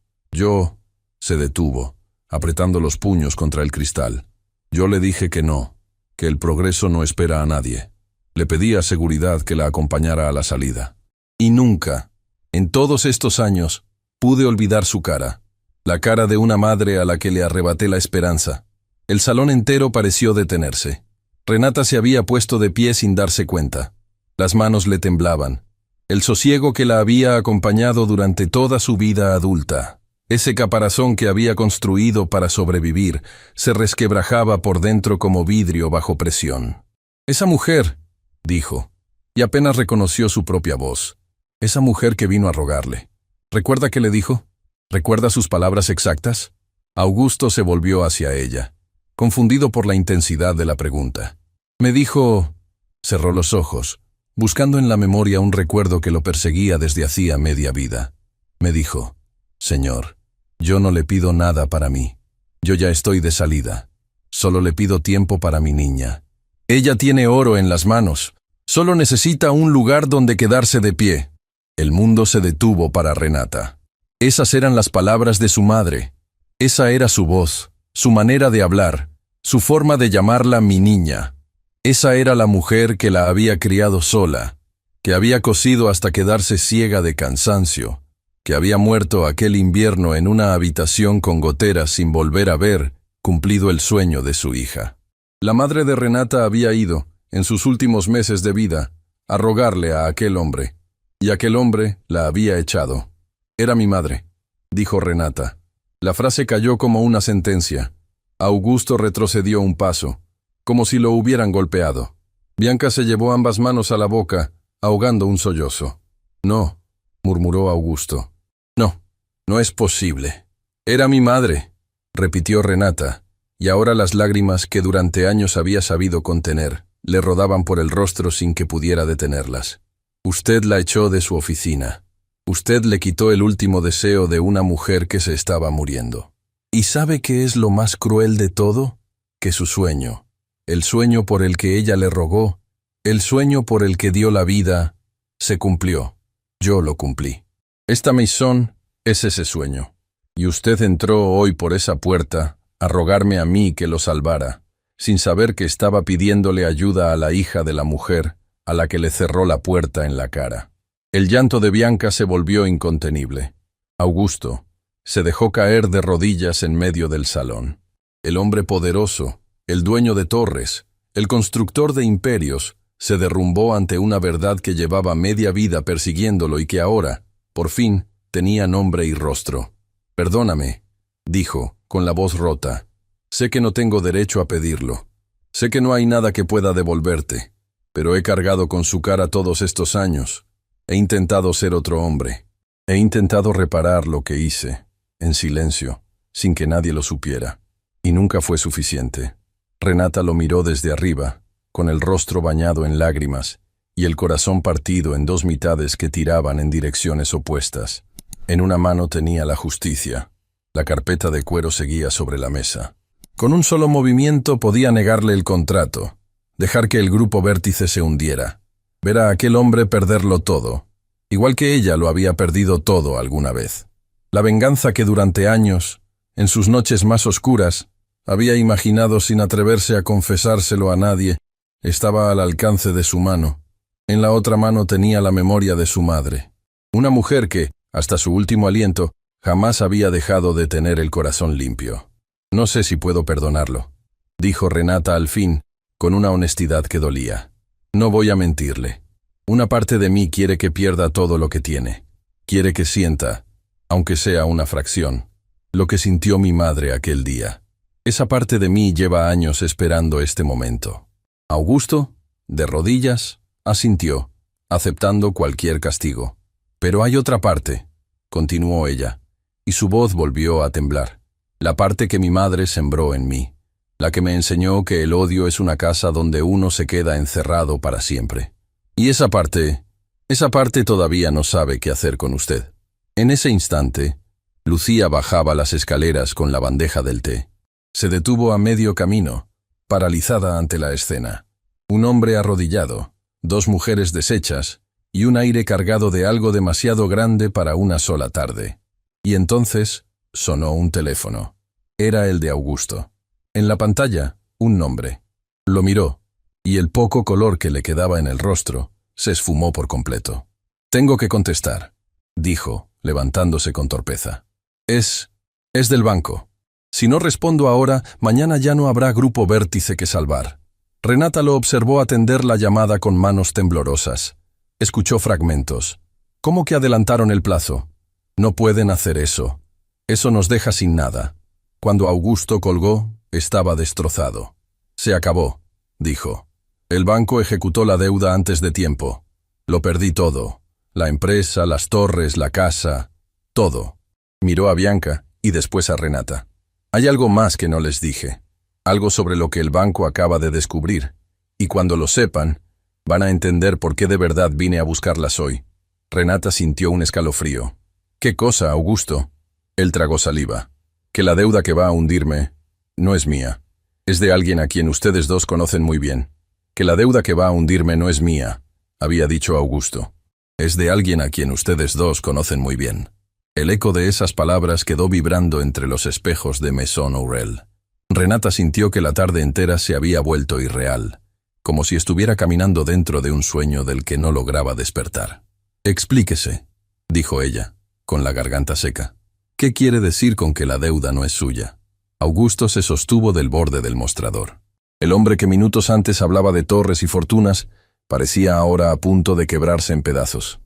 Se detuvo, apretando los puños contra el cristal. Yo le dije que no, que el progreso no espera a nadie. Le pedí a seguridad que la acompañara a la salida. Y nunca, en todos estos años, pude olvidar su cara, la cara de una madre a la que le arrebaté la esperanza. El salón entero pareció detenerse. Renata se había puesto de pie sin darse cuenta. Las manos le temblaban. El sosiego que la había acompañado durante toda su vida adulta, ese caparazón que había construido para sobrevivir, se resquebrajaba por dentro como vidrio bajo presión. «Esa mujer», dijo, y apenas reconoció su propia voz. «Esa mujer que vino a rogarle. ¿Recuerda qué le dijo? ¿Recuerda sus palabras exactas?» Augusto se volvió hacia ella, confundido por la intensidad de la pregunta. «Me dijo...» Cerró los ojos, buscando en la memoria un recuerdo que lo perseguía desde hacía media vida. Me dijo, «Señor, yo no le pido nada para mí. Yo ya estoy de salida. Solo le pido tiempo para mi niña. Ella tiene oro en las manos. Solo necesita un lugar donde quedarse de pie». El mundo se detuvo para Renata. Esas eran las palabras de su madre. Esa era su voz, su manera de hablar, su forma de llamarla mi niña. Esa era la mujer que la había criado sola, que había cosido hasta quedarse ciega de cansancio, que había muerto aquel invierno en una habitación con goteras sin volver a ver cumplido el sueño de su hija. La madre de Renata había ido, en sus últimos meses de vida, a rogarle a aquel hombre, y aquel hombre la había echado. Era mi madre, dijo Renata. La frase cayó como una sentencia. Augusto retrocedió un paso, como si lo hubieran golpeado. Bianca se llevó ambas manos a la boca, ahogando un sollozo. No, murmuró Augusto. No, no es posible. Era mi madre, repitió Renata, y ahora las lágrimas que durante años había sabido contener le rodaban por el rostro sin que pudiera detenerlas. Usted la echó de su oficina. Usted le quitó el último deseo de una mujer que se estaba muriendo. ¿Y sabe qué es lo más cruel de todo? Que su sueño, el sueño por el que ella le rogó, el sueño por el que dio la vida, se cumplió. Yo lo cumplí. Esta maison es ese sueño. Y usted entró hoy por esa puerta a rogarme a mí que lo salvara, sin saber que estaba pidiéndole ayuda a la hija de la mujer a la que le cerró la puerta en la cara. El llanto de Bianca se volvió incontenible. Augusto se dejó caer de rodillas en medio del salón. El hombre poderoso, el dueño de torres, el constructor de imperios, se derrumbó ante una verdad que llevaba media vida persiguiéndolo y que ahora, por fin, tenía nombre y rostro. Perdóname, dijo, con la voz rota. Sé que no tengo derecho a pedirlo. Sé que no hay nada que pueda devolverte, pero he cargado con su cara todos estos años. He intentado ser otro hombre. He intentado reparar lo que hice, en silencio, sin que nadie lo supiera. Y nunca fue suficiente. Renata lo miró desde arriba, con el rostro bañado en lágrimas y el corazón partido en dos mitades que tiraban en direcciones opuestas. En una mano tenía la justicia. La carpeta de cuero seguía sobre la mesa. Con un solo movimiento podía negarle el contrato, dejar que el grupo Vértice se hundiera, ver a aquel hombre perderlo todo, igual que ella lo había perdido todo alguna vez. La venganza que durante años, en sus noches más oscuras, había imaginado sin atreverse a confesárselo a nadie, estaba al alcance de su mano. En la otra mano tenía la memoria de su madre. Una mujer que, hasta su último aliento, jamás había dejado de tener el corazón limpio. No sé si puedo perdonarlo, dijo Renata al fin, con una honestidad que dolía. No voy a mentirle. Una parte de mí quiere que pierda todo lo que tiene. Quiere que sienta, aunque sea una fracción, lo que sintió mi madre aquel día. Esa parte de mí lleva años esperando este momento. Augusto, de rodillas, asintió, aceptando cualquier castigo. Pero hay otra parte, continuó ella, y su voz volvió a temblar. La parte que mi madre sembró en mí, la que me enseñó que el odio es una casa donde uno se queda encerrado para siempre. Y esa parte todavía no sabe qué hacer con usted. En ese instante, Lucía bajaba las escaleras con la bandeja del té. Se detuvo a medio camino, paralizada ante la escena. Un hombre arrodillado, dos mujeres deshechas y un aire cargado de algo demasiado grande para una sola tarde. Y entonces sonó un teléfono. Era el de Augusto. En la pantalla, un nombre. Lo miró, y el poco color que le quedaba en el rostro se esfumó por completo. «Tengo que contestar», dijo, levantándose con torpeza. Es del banco. Si no respondo ahora, mañana ya no habrá grupo Vértice que salvar». Renata lo observó atender la llamada con manos temblorosas. Escuchó fragmentos. «¿Cómo que adelantaron el plazo? No pueden hacer eso. Eso nos deja sin nada». Cuando Augusto colgó, estaba destrozado. «Se acabó», dijo. «El banco ejecutó la deuda antes de tiempo. Lo perdí todo. La empresa, las torres, la casa, todo». Miró a Bianca y después a Renata. «Hay algo más que no les dije. Algo sobre lo que el banco acaba de descubrir. Y cuando lo sepan, van a entender por qué de verdad vine a buscarlas hoy». Renata sintió un escalofrío. «¿Qué cosa, Augusto?» Él tragó saliva. «Que la deuda que va a hundirme no es mía. Es de alguien a quien ustedes dos conocen muy bien. Que la deuda que va a hundirme no es mía», había dicho Augusto. «Es de alguien a quien ustedes dos conocen muy bien». El eco de esas palabras quedó vibrando entre los espejos de Maison Aurel. Renata sintió que la tarde entera se había vuelto irreal, como si estuviera caminando dentro de un sueño del que no lograba despertar. «Explíquese», dijo ella, con la garganta seca. «¿Qué quiere decir con que la deuda no es suya?» Augusto se sostuvo del borde del mostrador. El hombre que minutos antes hablaba de torres y fortunas parecía ahora a punto de quebrarse en pedazos.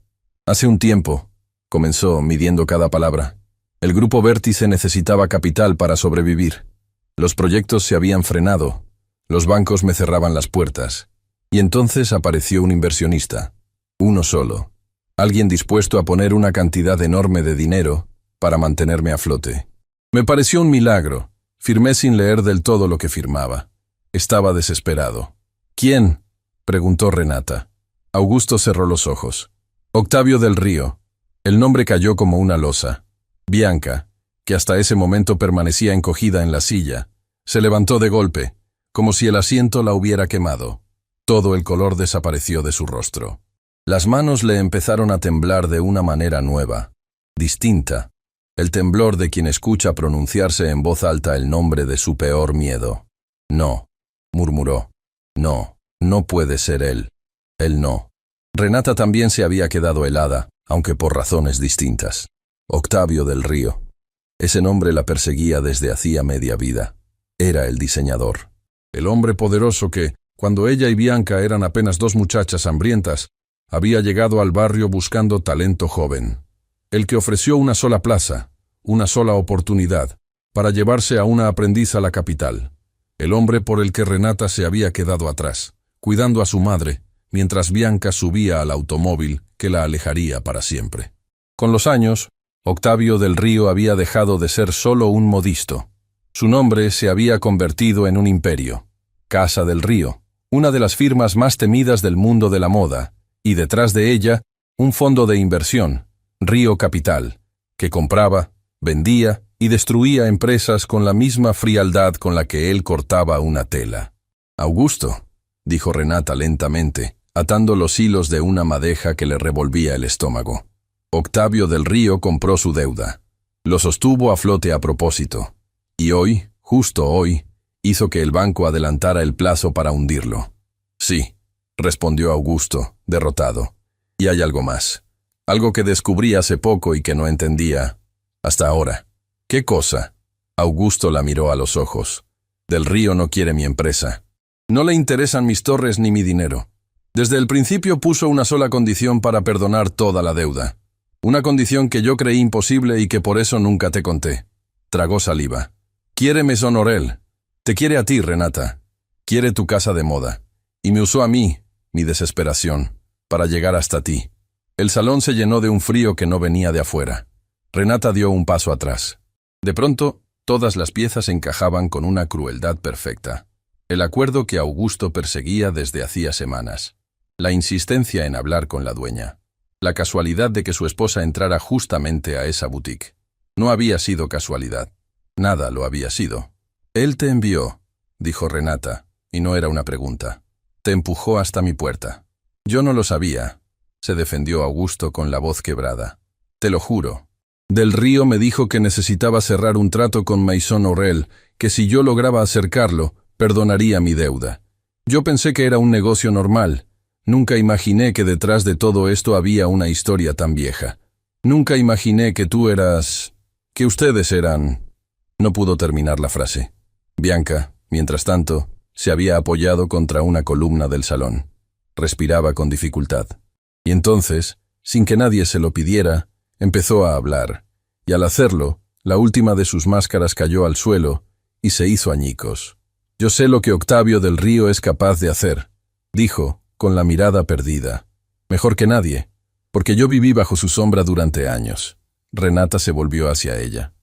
«Hace un tiempo», comenzó, midiendo cada palabra. El grupo Vértice necesitaba capital para sobrevivir. Los proyectos se habían frenado, los bancos me cerraban las puertas, y entonces apareció un inversionista, uno solo, alguien dispuesto a poner una cantidad enorme de dinero para mantenerme a flote. Me pareció un milagro. Firmé sin leer del todo lo que firmaba. Estaba desesperado. ¿Quién?, preguntó Renata. Augusto cerró los ojos. Octavio del Río. El nombre cayó como una losa. Bianca, que hasta ese momento permanecía encogida en la silla, se levantó de golpe, como si el asiento la hubiera quemado. Todo el color desapareció de su rostro. Las manos le empezaron a temblar de una manera nueva, distinta. El temblor de quien escucha pronunciarse en voz alta el nombre de su peor miedo. No, murmuró. No, no puede ser él. Él no. Renata también se había quedado helada, aunque por razones distintas. Octavio del Río. Ese nombre la perseguía desde hacía media vida. Era el diseñador. El hombre poderoso que, cuando ella y Bianca eran apenas dos muchachas hambrientas, había llegado al barrio buscando talento joven. El que ofreció una sola plaza, una sola oportunidad, para llevarse a una aprendiz a la capital. El hombre por el que Renata se había quedado atrás, cuidando a su madre, mientras Bianca subía al automóvil que la alejaría para siempre. Con los años, Octavio del Río había dejado de ser solo un modisto. Su nombre se había convertido en un imperio. Casa del Río, una de las firmas más temidas del mundo de la moda, y detrás de ella, un fondo de inversión, Río Capital, que compraba, vendía y destruía empresas con la misma frialdad con la que él cortaba una tela. Augusto, dijo Renata lentamente, atando los hilos de una madeja que le revolvía el estómago. Octavio del Río compró su deuda. Lo sostuvo a flote a propósito. Y hoy, justo hoy, hizo que el banco adelantara el plazo para hundirlo. Sí, respondió Augusto, derrotado. Y hay algo más. Algo que descubrí hace poco y que no entendía hasta ahora. ¿Qué cosa? Augusto la miró a los ojos. Del Río no quiere mi empresa. No le interesan mis torres ni mi dinero. Desde el principio puso una sola condición para perdonar toda la deuda. Una condición que yo creí imposible y que por eso nunca te conté. Tragó saliva. Quiere Maison Orel. Te quiere a ti, Renata. Quiere tu casa de moda. Y me usó a mí, mi desesperación, para llegar hasta ti. El salón se llenó de un frío que no venía de afuera. Renata dio un paso atrás. De pronto, todas las piezas encajaban con una crueldad perfecta. El acuerdo que Augusto perseguía desde hacía semanas. La insistencia en hablar con la dueña. La casualidad de que su esposa entrara justamente a esa boutique. No había sido casualidad. Nada lo había sido. Él te envió, dijo Renata, y no era una pregunta. Te empujó hasta mi puerta. Yo no lo sabía, se defendió Augusto con la voz quebrada. Te lo juro. Del Río me dijo que necesitaba cerrar un trato con Maison Orel, que si yo lograba acercarlo, perdonaría mi deuda. Yo pensé que era un negocio normal. Nunca imaginé que detrás de todo esto había una historia tan vieja. Nunca imaginé que tú eras... que ustedes eran... No pudo terminar la frase. Bianca, mientras tanto, se había apoyado contra una columna del salón. Respiraba con dificultad. Y entonces, sin que nadie se lo pidiera, empezó a hablar. Y al hacerlo, la última de sus máscaras cayó al suelo y se hizo añicos. Yo sé lo que Octavio del Río es capaz de hacer, dijo, con la mirada perdida. Mejor que nadie, porque yo viví bajo su sombra durante años. Renata se volvió hacia ella.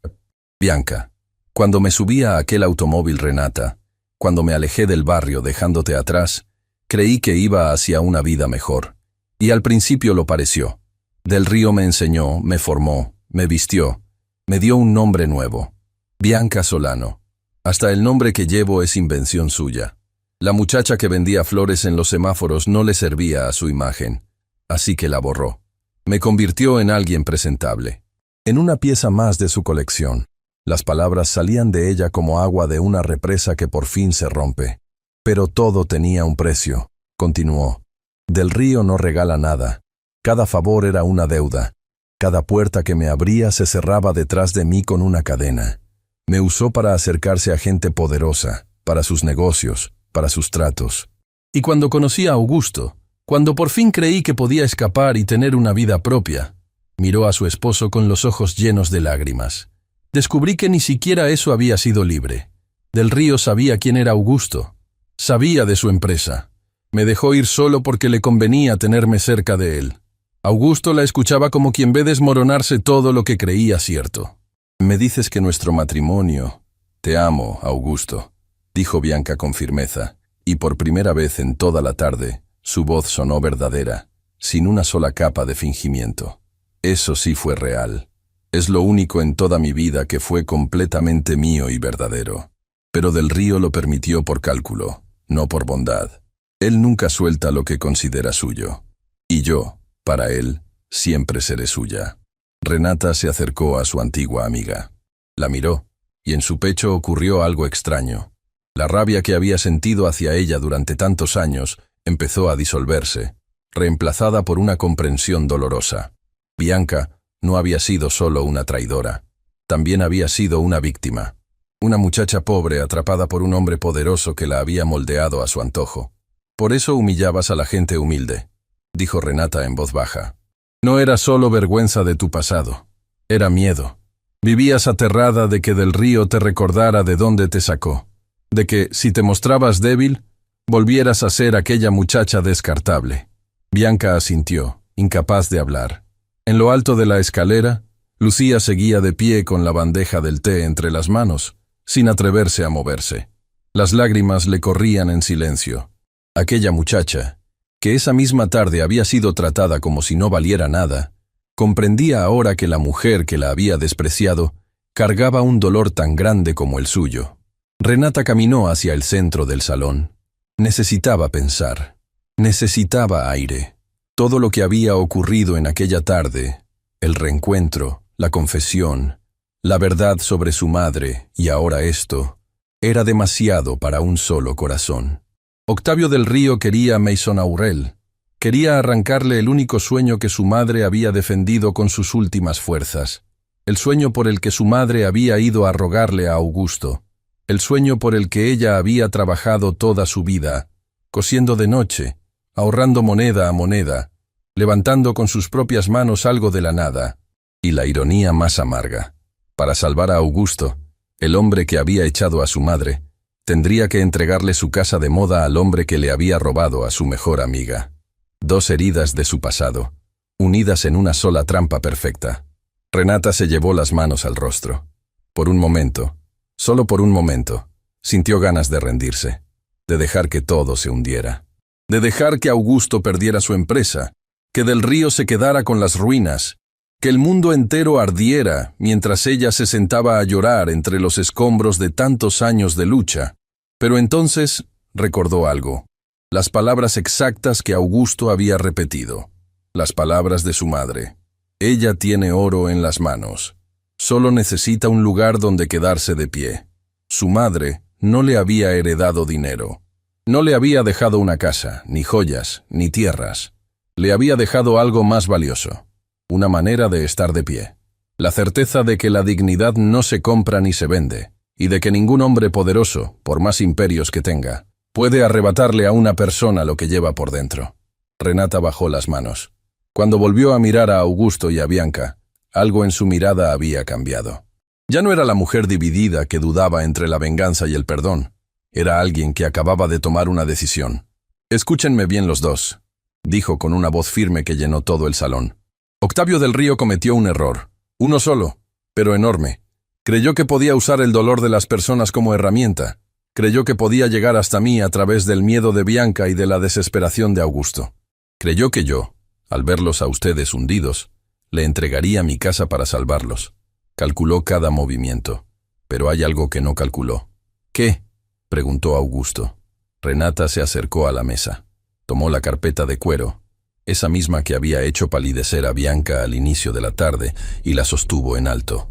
Bianca, cuando me subí a aquel automóvil, Renata, cuando me alejé del barrio dejándote atrás, creí que iba hacia una vida mejor. Y al principio lo pareció. Del Río me enseñó, me formó, me vistió, me dio un nombre nuevo. Bianca Solano. Hasta el nombre que llevo es invención suya. La muchacha que vendía flores en los semáforos no le servía a su imagen, así que la borró. Me convirtió en alguien presentable. En una pieza más de su colección. Las palabras salían de ella como agua de una represa que por fin se rompe. Pero todo tenía un precio, continuó. Del Río no regala nada. Cada favor era una deuda. Cada puerta que me abría se cerraba detrás de mí con una cadena. Me usó para acercarse a gente poderosa, para sus negocios, para sus tratos. Y cuando conocí a Augusto, cuando por fin creí que podía escapar y tener una vida propia, Miró a su esposo con los ojos llenos de lágrimas. Descubrí que ni siquiera eso había sido libre. Del Río sabía quién era Augusto. Sabía de su empresa. Me dejó ir solo porque le convenía tenerme cerca de él. Augusto la escuchaba como quien ve desmoronarse todo lo que creía cierto. «Me dices que nuestro matrimonio...» «Te amo, Augusto», dijo Bianca con firmeza, y por primera vez en toda la tarde, su voz sonó verdadera, sin una sola capa de fingimiento. Eso sí fue real. Es lo único en toda mi vida que fue completamente mío y verdadero. Pero Del Río lo permitió por cálculo, no por bondad. Él nunca suelta lo que considera suyo. Y yo, para él, siempre seré suya. Renata se acercó a su antigua amiga. La miró, y en su pecho ocurrió algo extraño. La rabia que había sentido hacia ella durante tantos años empezó a disolverse, reemplazada por una comprensión dolorosa. Bianca no había sido solo una traidora, también había sido una víctima. Una muchacha pobre atrapada por un hombre poderoso que la había moldeado a su antojo. «Por eso humillabas a la gente humilde», dijo Renata en voz baja. «No era solo vergüenza de tu pasado, era miedo. Vivías aterrada de que Del Río te recordara de dónde te sacó, de que, si te mostrabas débil, volvieras a ser aquella muchacha descartable». Bianca asintió, incapaz de hablar. En lo alto de la escalera, Lucía seguía de pie con la bandeja del té entre las manos, sin atreverse a moverse. Las lágrimas le corrían en silencio. Aquella muchacha, que esa misma tarde había sido tratada como si no valiera nada, comprendía ahora que la mujer que la había despreciado cargaba un dolor tan grande como el suyo. Renata caminó hacia el centro del salón. Necesitaba pensar. Necesitaba aire. Todo lo que había ocurrido en aquella tarde, el reencuentro, la confesión, la verdad sobre su madre y ahora esto, era demasiado para un solo corazón. Octavio Del Río quería a Maison Aurel. Quería arrancarle el único sueño que su madre había defendido con sus últimas fuerzas. El sueño por el que su madre había ido a rogarle a Augusto. El sueño por el que ella había trabajado toda su vida, cosiendo de noche, ahorrando moneda a moneda, levantando con sus propias manos algo de la nada. Y la ironía más amarga. Para salvar a Augusto, el hombre que había echado a su madre, tendría que entregarle su casa de moda al hombre que le había robado a su mejor amiga. Dos heridas de su pasado, unidas en una sola trampa perfecta. Renata se llevó las manos al rostro. Por un momento, solo por un momento, sintió ganas de rendirse, de dejar que todo se hundiera, de dejar que Augusto perdiera su empresa, que Del Río se quedara con las ruinas, que el mundo entero ardiera mientras ella se sentaba a llorar entre los escombros de tantos años de lucha. Pero entonces recordó algo, las palabras exactas que Augusto había repetido, las palabras de su madre. Ella tiene oro en las manos, solo necesita un lugar donde quedarse de pie. Su madre no le había heredado dinero, no le había dejado una casa, ni joyas, ni tierras. Le había dejado algo más valioso. Una manera de estar de pie. La certeza de que la dignidad no se compra ni se vende, y de que ningún hombre poderoso, por más imperios que tenga, puede arrebatarle a una persona lo que lleva por dentro. Renata bajó las manos. Cuando volvió a mirar a Augusto y a Bianca, algo en su mirada había cambiado. Ya no era la mujer dividida que dudaba entre la venganza y el perdón. Era alguien que acababa de tomar una decisión. «Escúchenme bien los dos», dijo con una voz firme que llenó todo el salón. Octavio Del Río cometió un error, uno solo, pero enorme. Creyó que podía usar el dolor de las personas como herramienta. Creyó que podía llegar hasta mí a través del miedo de Bianca y de la desesperación de Augusto. Creyó que yo, al verlos a ustedes hundidos, le entregaría mi casa para salvarlos. Calculó cada movimiento, pero hay algo que no calculó. «¿Qué?», preguntó Augusto. Renata se acercó a la mesa. Tomó la carpeta de cuero, esa misma que había hecho palidecer a Bianca al inicio de la tarde, y la sostuvo en alto.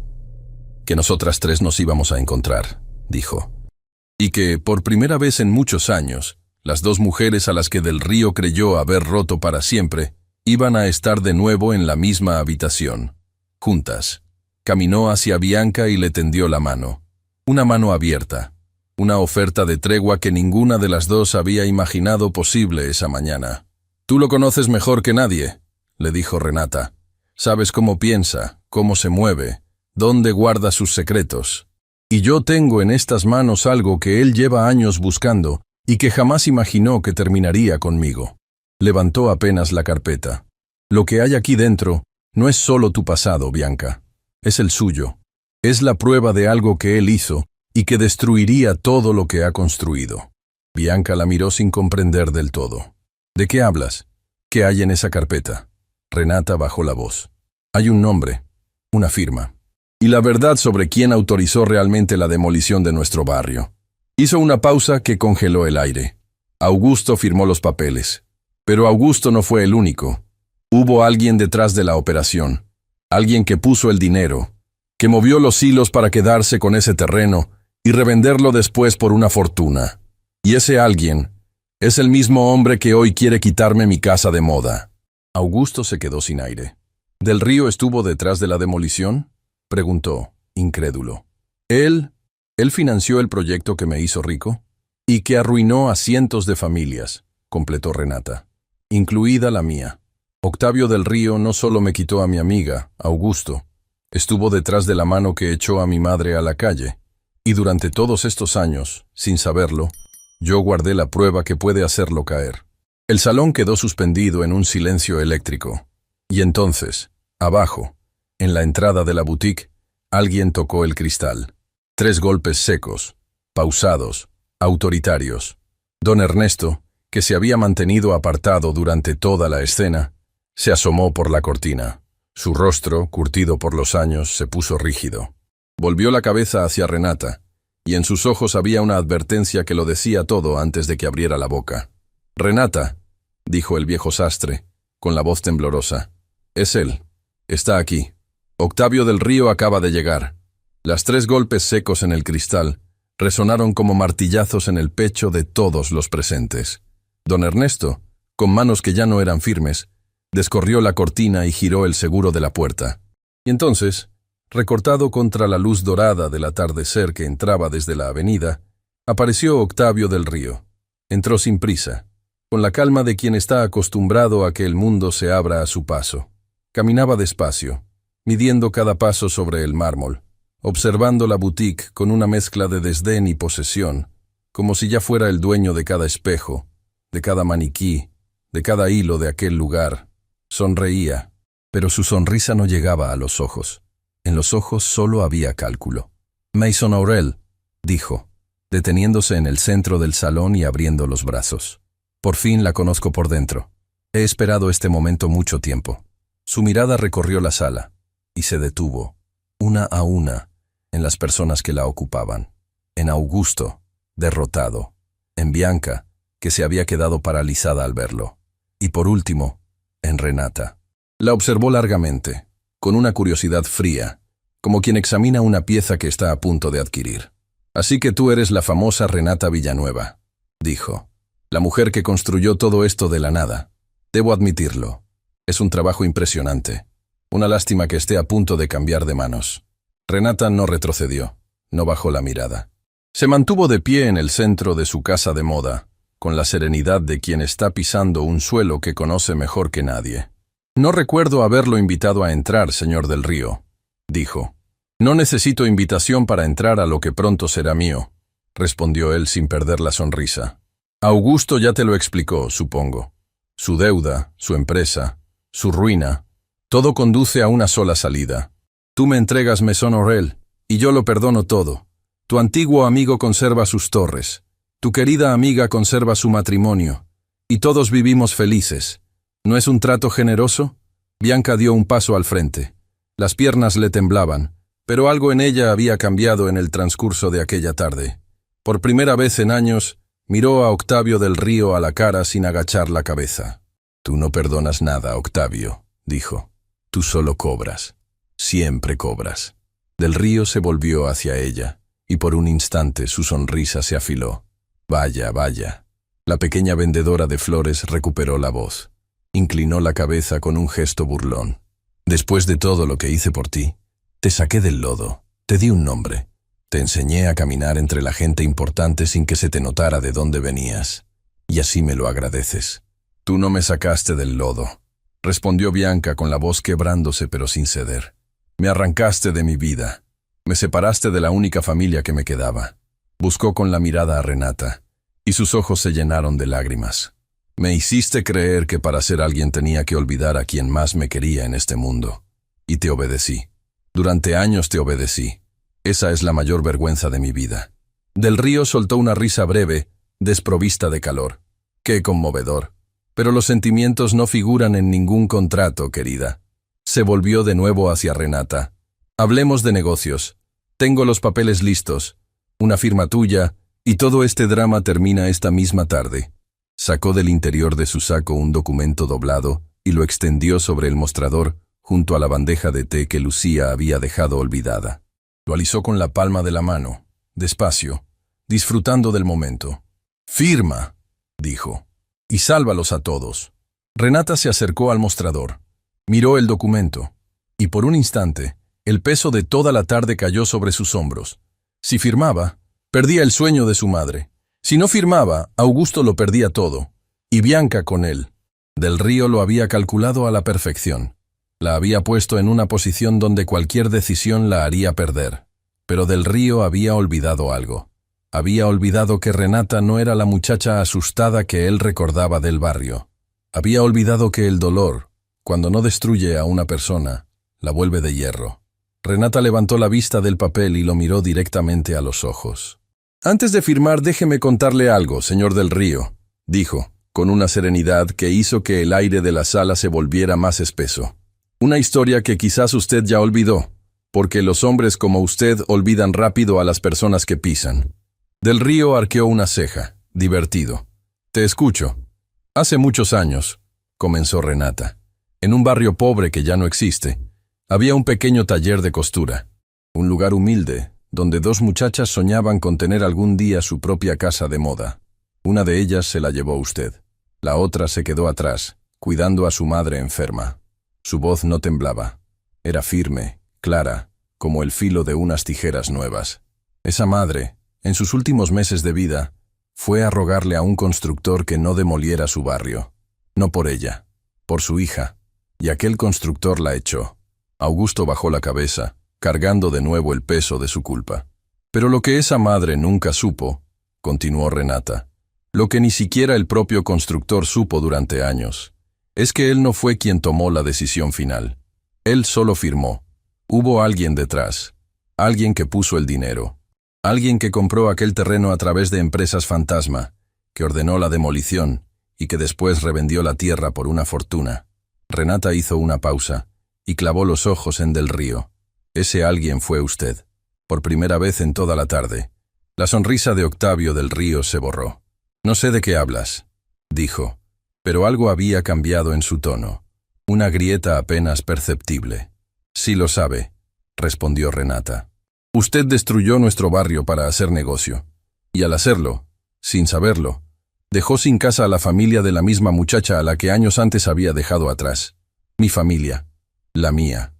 «Que nosotras tres nos íbamos a encontrar», dijo. «Y que, por primera vez en muchos años, las dos mujeres a las que Del Río creyó haber roto para siempre, iban a estar de nuevo en la misma habitación, juntas». Caminó hacia Bianca y le tendió la mano. Una mano abierta. Una oferta de tregua que ninguna de las dos había imaginado posible esa mañana. «Tú lo conoces mejor que nadie», le dijo Renata. Sabes cómo piensa, cómo se mueve, dónde guarda sus secretos. Y yo tengo en estas manos algo que él lleva años buscando y que jamás imaginó que terminaría conmigo. Levantó apenas la carpeta. Lo que hay aquí dentro no es solo tu pasado, Bianca. Es el suyo. Es la prueba de algo que él hizo y que destruiría todo lo que ha construido. Bianca la miró sin comprender del todo. ¿De qué hablas? ¿Qué hay en esa carpeta? Renata bajó la voz. Hay un nombre, una firma. Y la verdad sobre quién autorizó realmente la demolición de nuestro barrio. Hizo una pausa que congeló el aire. Augusto firmó los papeles. Pero Augusto no fue el único. Hubo alguien detrás de la operación. Alguien que puso el dinero, que movió los hilos para quedarse con ese terreno y revenderlo después por una fortuna. Y ese alguien es el mismo hombre que hoy quiere quitarme mi casa de moda. Augusto se quedó sin aire. ¿Del Río estuvo detrás de la demolición?, preguntó, incrédulo. ¿Él financió el proyecto que me hizo rico? Y que arruinó a cientos de familias, completó Renata, incluida la mía. Octavio del Río no solo me quitó a mi amiga, Augusto, estuvo detrás de la mano que echó a mi madre a la calle. Y durante todos estos años, sin saberlo, yo guardé la prueba que puede hacerlo caer. El salón quedó suspendido en un silencio eléctrico. Y entonces, abajo, en la entrada de la boutique, alguien tocó el cristal. 3 golpes secos, pausados, autoritarios. Don Ernesto, que se había mantenido apartado durante toda la escena, se asomó por la cortina. Su rostro, curtido por los años, se puso rígido. Volvió la cabeza hacia Renata, y en sus ojos había una advertencia que lo decía todo antes de que abriera la boca. «Renata», dijo el viejo sastre, con la voz temblorosa. «Es él. Está aquí. Octavio del Río acaba de llegar». Las 3 golpes secos en el cristal resonaron como martillazos en el pecho de todos los presentes. Don Ernesto, con manos que ya no eran firmes, descorrió la cortina y giró el seguro de la puerta. Y entonces, recortado contra la luz dorada del atardecer que entraba desde la avenida, apareció Octavio del Río. Entró sin prisa, con la calma de quien está acostumbrado a que el mundo se abra a su paso. Caminaba despacio, midiendo cada paso sobre el mármol, observando la boutique con una mezcla de desdén y posesión, como si ya fuera el dueño de cada espejo, de cada maniquí, de cada hilo de aquel lugar. Sonreía, pero su sonrisa no llegaba a los ojos. En los ojos solo había cálculo. «Mason Aurel», dijo, deteniéndose en el centro del salón y abriendo los brazos. «Por fin la conozco por dentro. He esperado este momento mucho tiempo». Su mirada recorrió la sala y se detuvo, una a una, en las personas que la ocupaban. En Augusto, derrotado. En Bianca, que se había quedado paralizada al verlo. Y por último, en Renata. La observó largamente, con una curiosidad fría, como quien examina una pieza que está a punto de adquirir. «Así que tú eres la famosa Renata Villanueva», dijo. «La mujer que construyó todo esto de la nada. Debo admitirlo. Es un trabajo impresionante. Una lástima que esté a punto de cambiar de manos». Renata no retrocedió, no bajó la mirada. Se mantuvo de pie en el centro de su casa de moda, con la serenidad de quien está pisando un suelo que conoce mejor que nadie. «No recuerdo haberlo invitado a entrar, señor del Río», dijo. «No necesito invitación para entrar a lo que pronto será mío», respondió él sin perder la sonrisa. «Augusto ya te lo explicó, supongo. Su deuda, su empresa, su ruina, todo conduce a una sola salida. Tú me entregas Maison Aurel, y yo lo perdono todo. Tu antiguo amigo conserva sus torres. Tu querida amiga conserva su matrimonio. Y todos vivimos felices. ¿No es un trato generoso?» Bianca dio un paso al frente. Las piernas le temblaban, pero algo en ella había cambiado en el transcurso de aquella tarde. Por primera vez en años, miró a Octavio del Río a la cara sin agachar la cabeza. «Tú no perdonas nada, Octavio», dijo. «Tú solo cobras. Siempre cobras». Del Río se volvió hacia ella, y por un instante su sonrisa se afiló. «Vaya, vaya». La pequeña vendedora de flores recuperó la voz. Inclinó la cabeza con un gesto burlón. «Después de todo lo que hice por ti, te saqué del lodo, te di un nombre, te enseñé a caminar entre la gente importante sin que se te notara de dónde venías. Y así me lo agradeces. Tú no me sacaste del lodo. respondió Bianca con la voz quebrándose pero sin ceder. Me arrancaste de mi vida. Me separaste de la única familia que me quedaba. Buscó con la mirada a Renata, y sus ojos se llenaron de lágrimas. Me hiciste creer que para ser alguien tenía que olvidar a quien más me quería en este mundo. Y te obedecí. Durante años te obedecí. Esa es la mayor vergüenza de mi vida. Del Río soltó una risa breve, desprovista de calor. Qué conmovedor. Pero los sentimientos no figuran en ningún contrato, querida. Se volvió de nuevo hacia Renata. Hablemos de negocios. Tengo los papeles listos. Una firma tuya, y todo este drama termina esta misma tarde. Sacó del interior de su saco un documento doblado y lo extendió sobre el mostrador junto a la bandeja de té que Lucía había dejado olvidada. Lo alisó con la palma de la mano, despacio, disfrutando del momento. «Firma», dijo, «y sálvalos a todos». Renata se acercó al mostrador, miró el documento, y por un instante, el peso de toda la tarde cayó sobre sus hombros. Si firmaba, perdía el sueño de su madre. Si no firmaba, Augusto lo perdía todo, y Bianca con él. Del Río lo había calculado a la perfección. La había puesto en una posición donde cualquier decisión la haría perder. Pero Del Río había olvidado algo. Había olvidado que Renata no era la muchacha asustada que él recordaba del barrio. Había olvidado que el dolor, cuando no destruye a una persona, la vuelve de hierro. Renata levantó la vista del papel y lo miró directamente a los ojos. «Antes de firmar, déjeme contarle algo, señor Del Río», dijo, con una serenidad que hizo que el aire de la sala se volviera más espeso. «Una historia que quizás usted ya olvidó, porque los hombres como usted olvidan rápido a las personas que pisan». Del Río arqueó una ceja, divertido. «Te escucho». «Hace muchos años», comenzó Renata, «en un barrio pobre que ya no existe, había un pequeño taller de costura, un lugar humilde, donde dos muchachas soñaban con tener algún día su propia casa de moda. Una de ellas se la llevó usted. La otra se quedó atrás, cuidando a su madre enferma. Su voz no temblaba. Era firme, clara, como el filo de unas tijeras nuevas. Esa madre, en sus últimos meses de vida, fue a rogarle a un constructor que no demoliera su barrio. No por ella, por su hija. Y aquel constructor la echó. Augusto bajó la cabeza, cargando de nuevo el peso de su culpa. Pero lo que esa madre nunca supo, continuó Renata, lo que ni siquiera el propio constructor supo durante años, es que él no fue quien tomó la decisión final. Él solo firmó. Hubo alguien detrás, alguien que puso el dinero, alguien que compró aquel terreno a través de empresas fantasma, que ordenó la demolición y que después revendió la tierra por una fortuna. Renata hizo una pausa y clavó los ojos en Del Río. Ese alguien fue usted. Por primera vez en toda la tarde. La sonrisa de Octavio Del Río se borró. «No sé de qué hablas», dijo, pero algo había cambiado en su tono. Una grieta apenas perceptible. «Sí lo sabe», respondió Renata. «Usted destruyó nuestro barrio para hacer negocio. Y al hacerlo, sin saberlo, dejó sin casa a la familia de la misma muchacha a la que años antes había dejado atrás. Mi familia. La mía».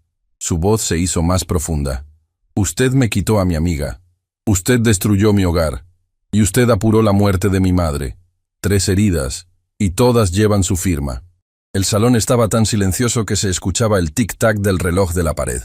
Su voz se hizo más profunda. «Usted me quitó a mi amiga. Usted destruyó mi hogar. Y usted apuró la muerte de mi madre. 3 heridas, y todas llevan su firma». El salón estaba tan silencioso que se escuchaba el tic-tac del reloj de la pared.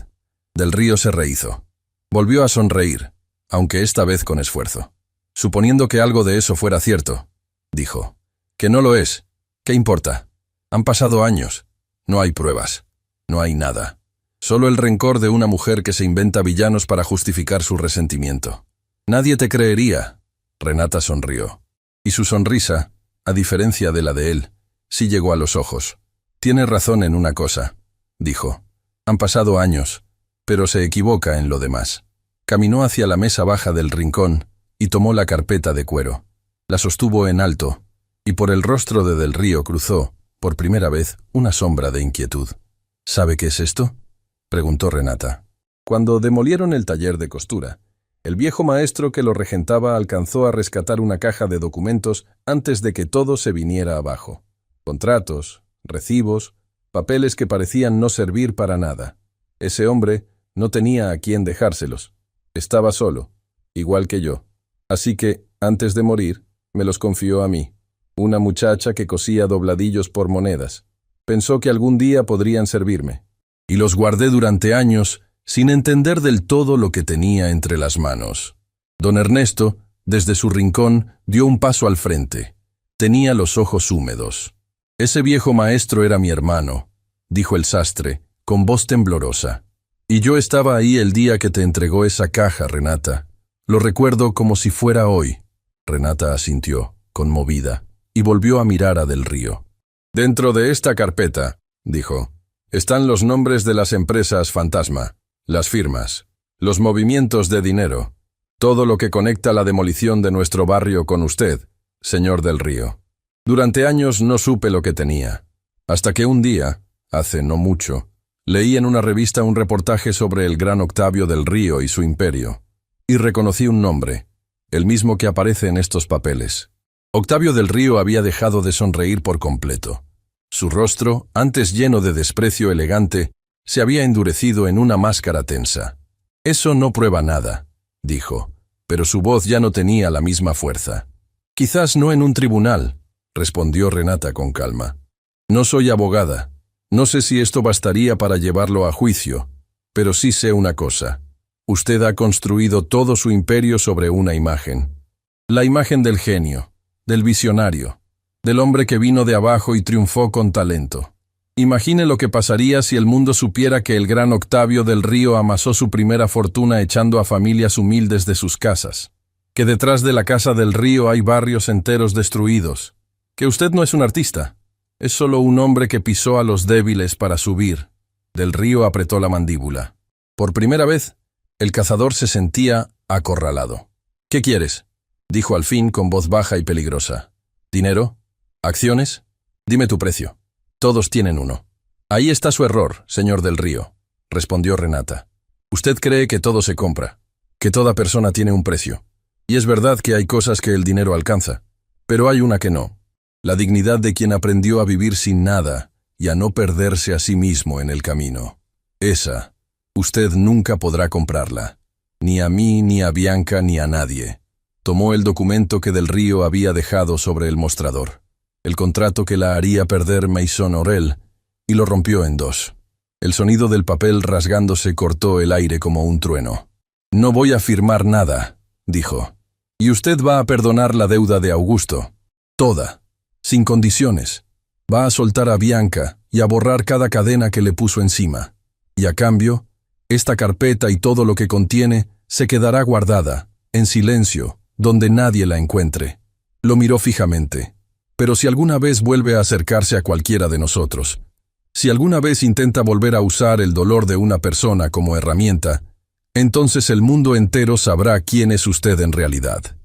Del Río se rehizó. Volvió a sonreír, aunque esta vez con esfuerzo. «Suponiendo que algo de eso fuera cierto», dijo. «Que no lo es. ¿Qué importa? Han pasado años. No hay pruebas. No hay nada. Solo el rencor de una mujer que se inventa villanos para justificar su resentimiento. Nadie te creería». Renata sonrió. Y su sonrisa, a diferencia de la de él, sí llegó a los ojos. «Tiene razón en una cosa», dijo. «Han pasado años, pero se equivoca en lo demás». Caminó hacia la mesa baja del rincón y tomó la carpeta de cuero. La sostuvo en alto, y por el rostro de Del Río cruzó, por primera vez, una sombra de inquietud. «¿Sabe qué es esto?», preguntó Renata. Cuando demolieron el taller de costura, el viejo maestro que lo regentaba alcanzó a rescatar una caja de documentos antes de que todo se viniera abajo. Contratos, recibos, papeles que parecían no servir para nada. Ese hombre no tenía a quién dejárselos. Estaba solo, igual que yo. Así que, antes de morir, me los confió a mí, una muchacha que cosía dobladillos por monedas. Pensó que algún día podrían servirme. Y los guardé durante años, sin entender del todo lo que tenía entre las manos. Don Ernesto, desde su rincón, dio un paso al frente. Tenía los ojos húmedos. «Ese viejo maestro era mi hermano», dijo el sastre, con voz temblorosa. «Y yo estaba ahí el día que te entregó esa caja, Renata. Lo recuerdo como si fuera hoy». Renata asintió, conmovida, y volvió a mirar a Del Río. «Dentro de esta carpeta», dijo, «están los nombres de las empresas fantasma, las firmas, los movimientos de dinero, todo lo que conecta la demolición de nuestro barrio con usted, señor Del Río. Durante años no supe lo que tenía, hasta que un día, hace no mucho, leí en una revista un reportaje sobre el gran Octavio Del Río y su imperio, y reconocí un nombre, el mismo que aparece en estos papeles. Octavio Del Río había dejado de sonreír por completo. Su rostro, antes lleno de desprecio elegante, se había endurecido en una máscara tensa. «Eso no prueba nada», dijo, pero su voz ya no tenía la misma fuerza. «Quizás no en un tribunal», respondió Renata con calma. «No soy abogada. No sé si esto bastaría para llevarlo a juicio, pero sí sé una cosa. Usted ha construido todo su imperio sobre una imagen. La imagen del genio, del visionario, del hombre que vino de abajo y triunfó con talento. Imagine lo que pasaría si el mundo supiera que el gran Octavio Del Río amasó su primera fortuna echando a familias humildes de sus casas, que detrás de la casa del Río hay barrios enteros destruidos, que usted no es un artista, es solo un hombre que pisó a los débiles para subir». Del Río apretó la mandíbula. Por primera vez, el cazador se sentía acorralado. «¿Qué quieres?», dijo al fin con voz baja y peligrosa. «¿Dinero? ¿Acciones? Dime tu precio. Todos tienen uno». «Ahí está su error, señor Del Río», respondió Renata. «Usted cree que todo se compra, que toda persona tiene un precio. Y es verdad que hay cosas que el dinero alcanza, pero hay una que no. La dignidad de quien aprendió a vivir sin nada y a no perderse a sí mismo en el camino. Esa, usted nunca podrá comprarla. Ni a mí, ni a Bianca, ni a nadie». Tomó el documento que Del Río había dejado sobre el mostrador, el contrato que la haría perder Maison Aurel, y lo rompió en dos. El sonido del papel rasgándose cortó el aire como un trueno. «No voy a firmar nada», dijo. «Y usted va a perdonar la deuda de Augusto. Toda. Sin condiciones. Va a soltar a Bianca y a borrar cada cadena que le puso encima. Y a cambio, esta carpeta y todo lo que contiene se quedará guardada, en silencio, donde nadie la encuentre». Lo miró fijamente. «Pero si alguna vez vuelve a acercarse a cualquiera de nosotros, si alguna vez intenta volver a usar el dolor de una persona como herramienta, entonces el mundo entero sabrá quién es usted en realidad».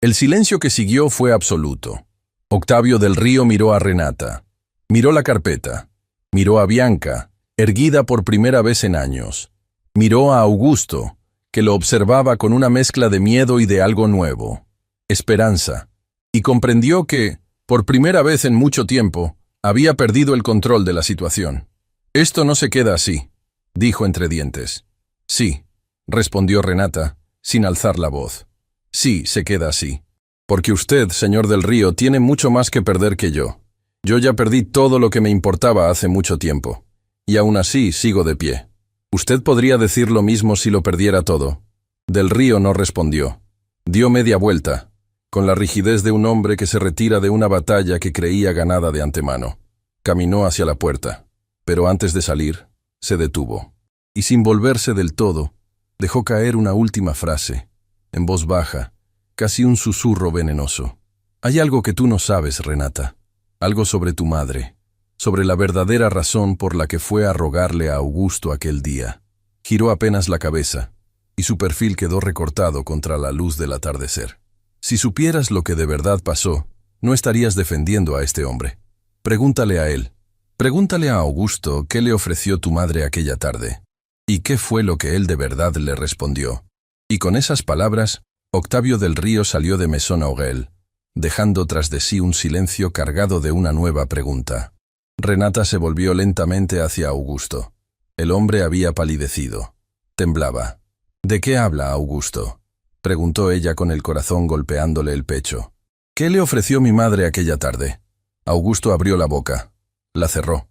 El silencio que siguió fue absoluto. Octavio Del Río miró a Renata. Miró la carpeta. Miró a Bianca, erguida por primera vez en años. Miró a Augusto, que lo observaba con una mezcla de miedo y de algo nuevo, esperanza, y comprendió que, por primera vez en mucho tiempo, había perdido el control de la situación. «Esto no se queda así», dijo entre dientes. «Sí», respondió Renata, sin alzar la voz. «Sí, se queda así. Porque usted, señor Del Río, tiene mucho más que perder que yo. Yo ya perdí todo lo que me importaba hace mucho tiempo. Y aún así sigo de pie. Usted podría decir lo mismo si lo perdiera todo». Del Río no respondió. Dio media vuelta, con la rigidez de un hombre que se retira de una batalla que creía ganada de antemano. Caminó hacia la puerta, pero antes de salir, se detuvo. Y sin volverse del todo, dejó caer una última frase, en voz baja, casi un susurro venenoso. «Hay algo que tú no sabes, Renata. Algo sobre tu madre, sobre la verdadera razón por la que fue a rogarle a Augusto aquel día». Giró apenas la cabeza, y su perfil quedó recortado contra la luz del atardecer. «Si supieras lo que de verdad pasó, no estarías defendiendo a este hombre. Pregúntale a él. Pregúntale a Augusto qué le ofreció tu madre aquella tarde, y qué fue lo que él de verdad le respondió». Y con esas palabras, Octavio Del Río salió de Maison Aurel, dejando tras de sí un silencio cargado de una nueva pregunta. Renata se volvió lentamente hacia Augusto. El hombre había palidecido. Temblaba. «¿De qué habla Augusto?», preguntó ella con el corazón golpeándole el pecho. «¿Qué le ofreció mi madre aquella tarde?». Augusto abrió la boca. La cerró.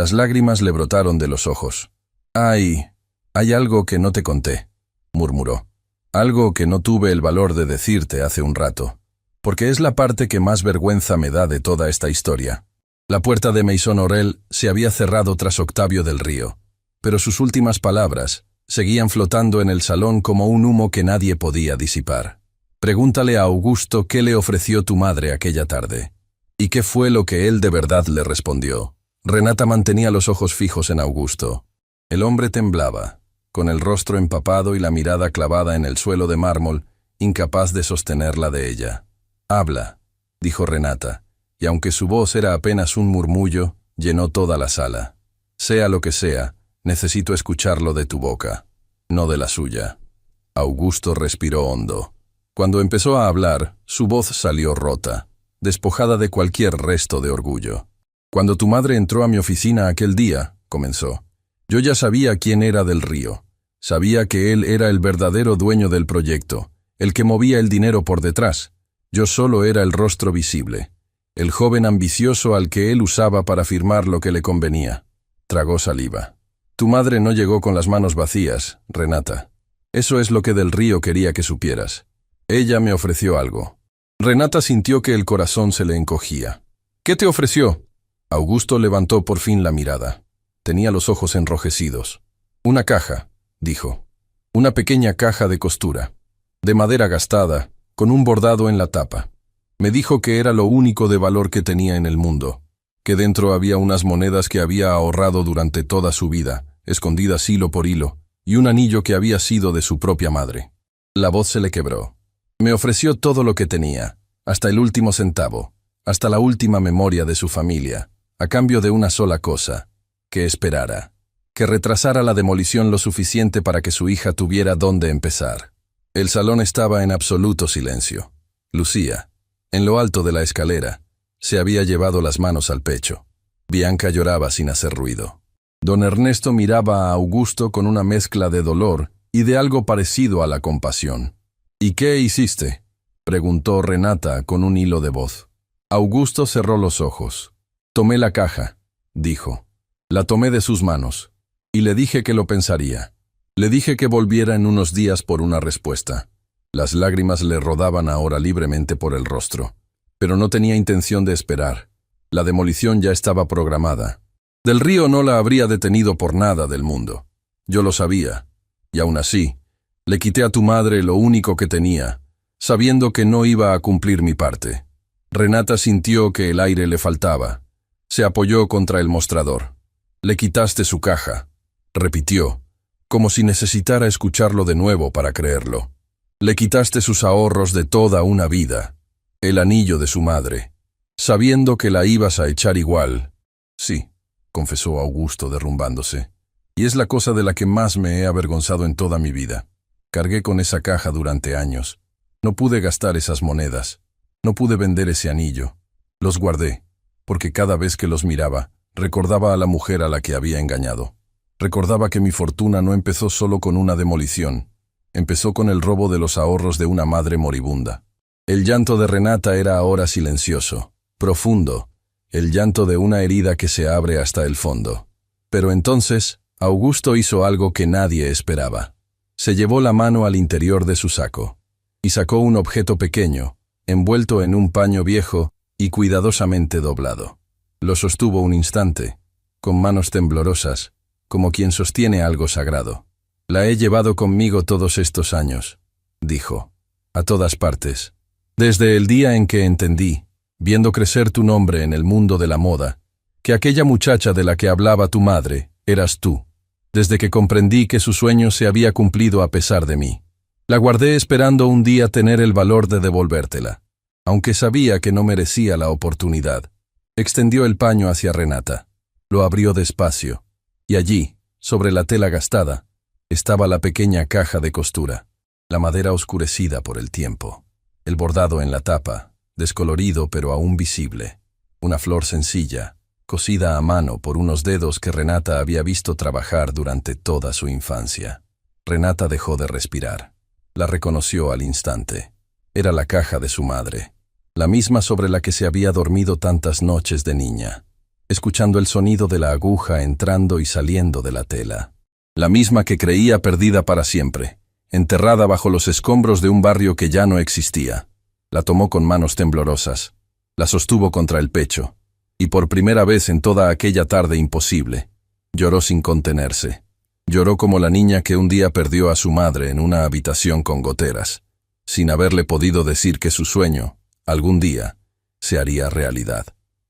Las lágrimas le brotaron de los ojos. «Hay algo que no te conté», murmuró. «Algo que no tuve el valor de decirte hace un rato, porque es la parte que más vergüenza me da de toda esta historia». La puerta de Maison Aurel se había cerrado tras Octavio del Río, pero sus últimas palabras seguían flotando en el salón como un humo que nadie podía disipar. «Pregúntale a Augusto qué le ofreció tu madre aquella tarde». ¿Y qué fue lo que él de verdad le respondió? Renata mantenía los ojos fijos en Augusto. El hombre temblaba, con el rostro empapado y la mirada clavada en el suelo de mármol, incapaz de sostenerla de ella. «Habla», dijo Renata, y aunque su voz era apenas un murmullo, llenó toda la sala. «Sea lo que sea, necesito escucharlo de tu boca, no de la suya». Augusto respiró hondo. Cuando empezó a hablar, su voz salió rota, despojada de cualquier resto de orgullo. «Cuando tu madre entró a mi oficina aquel día», comenzó, «yo ya sabía quién era del Río. Sabía que él era el verdadero dueño del proyecto, el que movía el dinero por detrás. Yo solo era el rostro visible, el joven ambicioso al que él usaba para firmar lo que le convenía». Tragó saliva. «Tu madre no llegó con las manos vacías, Renata. Eso es lo que del Río quería que supieras. Ella me ofreció algo». Renata sintió que el corazón se le encogía. «¿Qué te ofreció?» Augusto levantó por fin la mirada. Tenía los ojos enrojecidos. «Una caja», dijo. «Una pequeña caja de costura, de madera gastada, con un bordado en la tapa. Me dijo que era lo único de valor que tenía en el mundo, que dentro había unas monedas que había ahorrado durante toda su vida, escondidas hilo por hilo, y un anillo que había sido de su propia madre». La voz se le quebró. «Me ofreció todo lo que tenía, hasta el último centavo, hasta la última memoria de su familia, a cambio de una sola cosa, que esperara, que retrasara la demolición lo suficiente para que su hija tuviera dónde empezar». El salón estaba en absoluto silencio. Lucía, en lo alto de la escalera, se había llevado las manos al pecho. Bianca lloraba sin hacer ruido. Don Ernesto miraba a Augusto con una mezcla de dolor y de algo parecido a la compasión. «¿Y qué hiciste?», preguntó Renata con un hilo de voz. Augusto cerró los ojos. «Tomé la caja», dijo. «La tomé de sus manos. Y le dije que lo pensaría. Le dije que volviera en unos días por una respuesta». Las lágrimas le rodaban ahora libremente por el rostro. Pero no tenía intención de esperar. La demolición ya estaba programada. Del Río no la habría detenido por nada del mundo. Yo lo sabía. Y aún así, le quité a tu madre lo único que tenía, sabiendo que no iba a cumplir mi parte. Renata sintió que el aire le faltaba. Se apoyó contra el mostrador. «Le quitaste su caja», repitió, como si necesitara escucharlo de nuevo para creerlo. «Le quitaste sus ahorros de toda una vida, el anillo de su madre, sabiendo que la ibas a echar igual». «Sí», confesó Augusto derrumbándose, «y es la cosa de la que más me he avergonzado en toda mi vida. Cargué con esa caja durante años. No pude gastar esas monedas. No pude vender ese anillo. Los guardé, porque cada vez que los miraba, recordaba a la mujer a la que había engañado. Recordaba que mi fortuna no empezó solo con una demolición. Empezó con el robo de los ahorros de una madre moribunda». El llanto de Renata era ahora silencioso, profundo, el llanto de una herida que se abre hasta el fondo. Pero entonces, Augusto hizo algo que nadie esperaba. Se llevó la mano al interior de su saco y sacó un objeto pequeño, envuelto en un paño viejo y cuidadosamente doblado. Lo sostuvo un instante, con manos temblorosas, como quien sostiene algo sagrado. «La he llevado conmigo todos estos años», dijo, «a todas partes. Desde el día en que entendí, viendo crecer tu nombre en el mundo de la moda, que aquella muchacha de la que hablaba tu madre eras tú. Desde que comprendí que su sueño se había cumplido a pesar de mí. La guardé esperando un día tener el valor de devolvértela, aunque sabía que no merecía la oportunidad». Extendió el paño hacia Renata. Lo abrió despacio, y allí, sobre la tela gastada, estaba la pequeña caja de costura, la madera oscurecida por el tiempo, el bordado en la tapa, descolorido pero aún visible, una flor sencilla, cosida a mano por unos dedos que Renata había visto trabajar durante toda su infancia. Renata dejó de respirar. La reconoció al instante. Era la caja de su madre, la misma sobre la que se había dormido tantas noches de niña. escuchando el sonido de la aguja entrando y saliendo de la tela. La misma que creía perdida para siempre, enterrada bajo los escombros de un barrio que ya no existía. La tomó con manos temblorosas, la sostuvo contra el pecho, y por primera vez en toda aquella tarde imposible, lloró sin contenerse. Lloró como la niña que un día perdió a su madre en una habitación con goteras, sin haberle podido decir que su sueño, algún día, se haría realidad.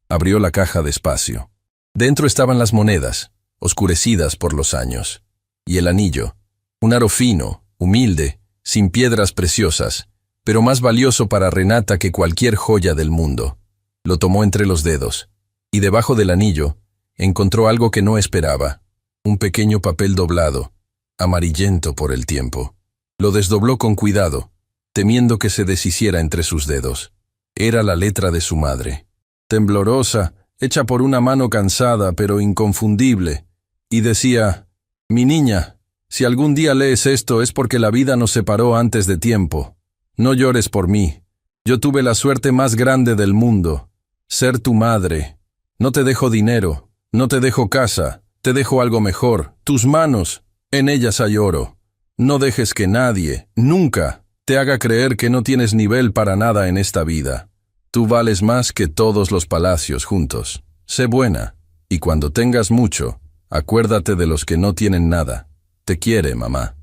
Abrió la caja despacio. Dentro estaban las monedas, oscurecidas por los años, y el anillo, un aro fino, humilde, sin piedras preciosas, pero más valioso para Renata que cualquier joya del mundo. Lo tomó entre los dedos, y debajo del anillo encontró algo que no esperaba, un pequeño papel doblado, amarillento por el tiempo. Lo desdobló con cuidado, temiendo que se deshiciera entre sus dedos. Era la letra de su madre, temblorosa, hecha por una mano cansada pero inconfundible, y decía: «Mi niña, si algún día lees esto es porque la vida nos separó antes de tiempo. No llores por mí. Yo tuve la suerte más grande del mundo, ser tu madre. No te dejo dinero, no te dejo casa, te dejo algo mejor, tus manos, en ellas hay oro. No dejes que nadie, nunca, te haga creer que no tienes nivel para nada en esta vida. Tú vales más que todos los palacios juntos. Sé buena, y cuando tengas mucho, acuérdate de los que no tienen nada. Te quiere, mamá».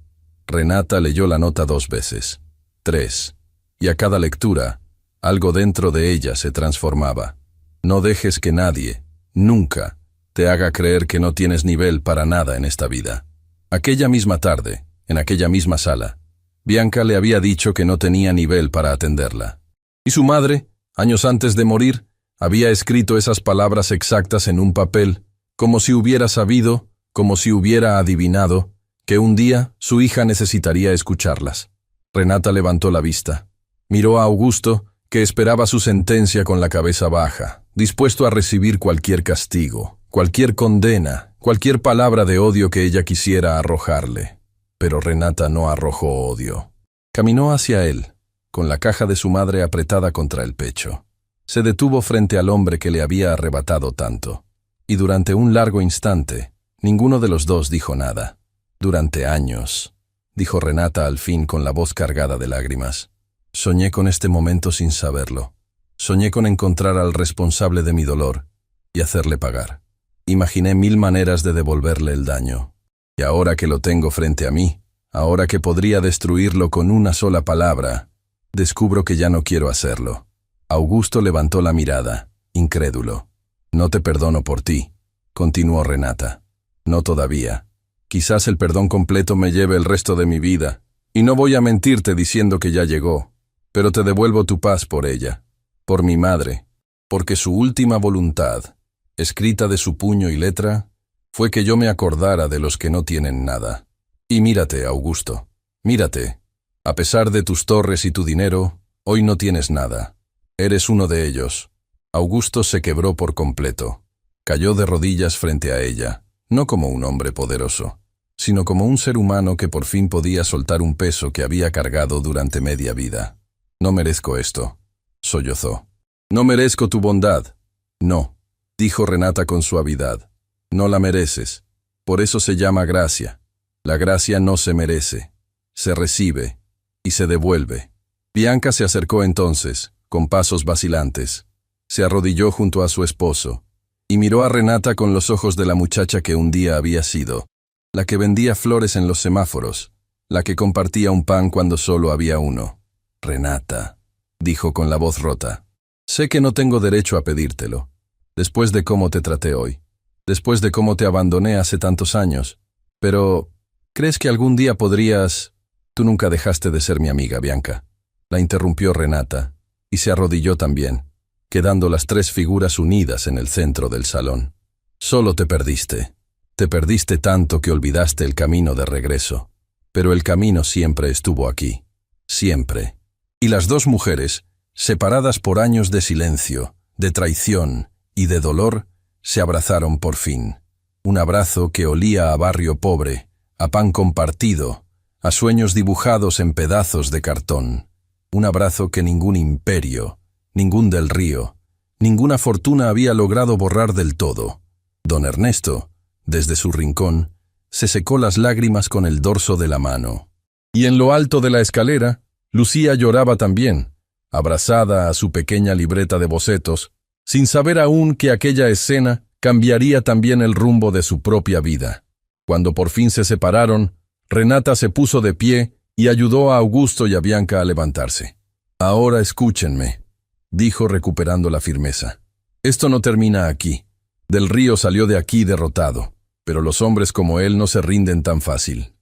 Renata leyó la nota 2 veces, 3, y a cada lectura, algo dentro de ella se transformaba. No dejes que nadie, nunca, te haga creer que no tienes nivel para nada en esta vida. Aquella misma tarde, en aquella misma sala, Bianca le había dicho que no tenía nivel para atenderla. Y su madre, años antes de morir, había escrito esas palabras exactas en un papel, como si hubiera sabido, como si hubiera adivinado, que un día su hija necesitaría escucharlas. Renata levantó la vista. Miró a Augusto, que esperaba su sentencia con la cabeza baja, dispuesto a recibir cualquier castigo, cualquier condena, cualquier palabra de odio que ella quisiera arrojarle. Pero Renata no arrojó odio. Caminó hacia él, con la caja de su madre apretada contra el pecho. Se detuvo frente al hombre que le había arrebatado tanto. Y durante un largo instante, ninguno de los dos dijo nada. «Durante años», dijo Renata al fin con la voz cargada de lágrimas, «soñé con este momento sin saberlo. Soñé con encontrar al responsable de mi dolor y hacerle pagar. Imaginé 1000 maneras de devolverle el daño. Y ahora que lo tengo frente a mí, ahora que podría destruirlo con una sola palabra, descubro que ya no quiero hacerlo». Augusto levantó la mirada, incrédulo. «No te perdono por ti», continuó Renata. «No todavía. Quizás el perdón completo me lleve el resto de mi vida, y no voy a mentirte diciendo que ya llegó, pero te devuelvo tu paz por ella, por mi madre, porque su última voluntad, escrita de su puño y letra, fue que yo me acordara de los que no tienen nada. Y mírate, Augusto, mírate. A pesar de tus torres y tu dinero, hoy no tienes nada. Eres uno de ellos». Augusto se quebró por completo. Cayó de rodillas frente a ella, no como un hombre poderoso, sino como un ser humano que por fin podía soltar un peso que había cargado durante media vida. «No merezco esto», sollozó. «No merezco tu bondad». «No», dijo Renata con suavidad. «No la mereces. Por eso se llama gracia. La gracia no se merece. Se recibe y se devuelve». Bianca se acercó entonces, con pasos vacilantes. Se arrodilló junto a su esposo y miró a Renata con los ojos de la muchacha que un día había sido, la que vendía flores en los semáforos, la que compartía un pan cuando solo había uno. «Renata», dijo con la voz rota, «sé que no tengo derecho a pedírtelo, después de cómo te traté hoy, después de cómo te abandoné hace tantos años, pero ¿crees que algún día podrías...?» «Tú nunca dejaste de ser mi amiga, Bianca», la interrumpió Renata, y se arrodilló también, quedando las 3 figuras unidas en el centro del salón. «Solo te perdiste. Te perdiste tanto que olvidaste el camino de regreso. Pero el camino siempre estuvo aquí. Siempre». Y las 2 mujeres, separadas por años de silencio, de traición y de dolor, se abrazaron por fin. Un abrazo que olía a barrio pobre, a pan compartido, a sueños dibujados en pedazos de cartón. Un abrazo que ningún imperio, ningún del Río, Ninguna fortuna había logrado borrar del todo. Don Ernesto, desde su rincón, se secó las lágrimas con el dorso de la mano. Y en lo alto de la escalera, Lucía lloraba también, abrazada a su pequeña libreta de bocetos, sin saber aún que aquella escena cambiaría también el rumbo de su propia vida. Cuando por fin se separaron, Renata se puso de pie y ayudó a Augusto y a Bianca a levantarse. «Ahora escúchenme», dijo recuperando la firmeza. «Esto no termina aquí. Del Río salió de aquí derrotado, pero los hombres como él no se rinden tan fácil.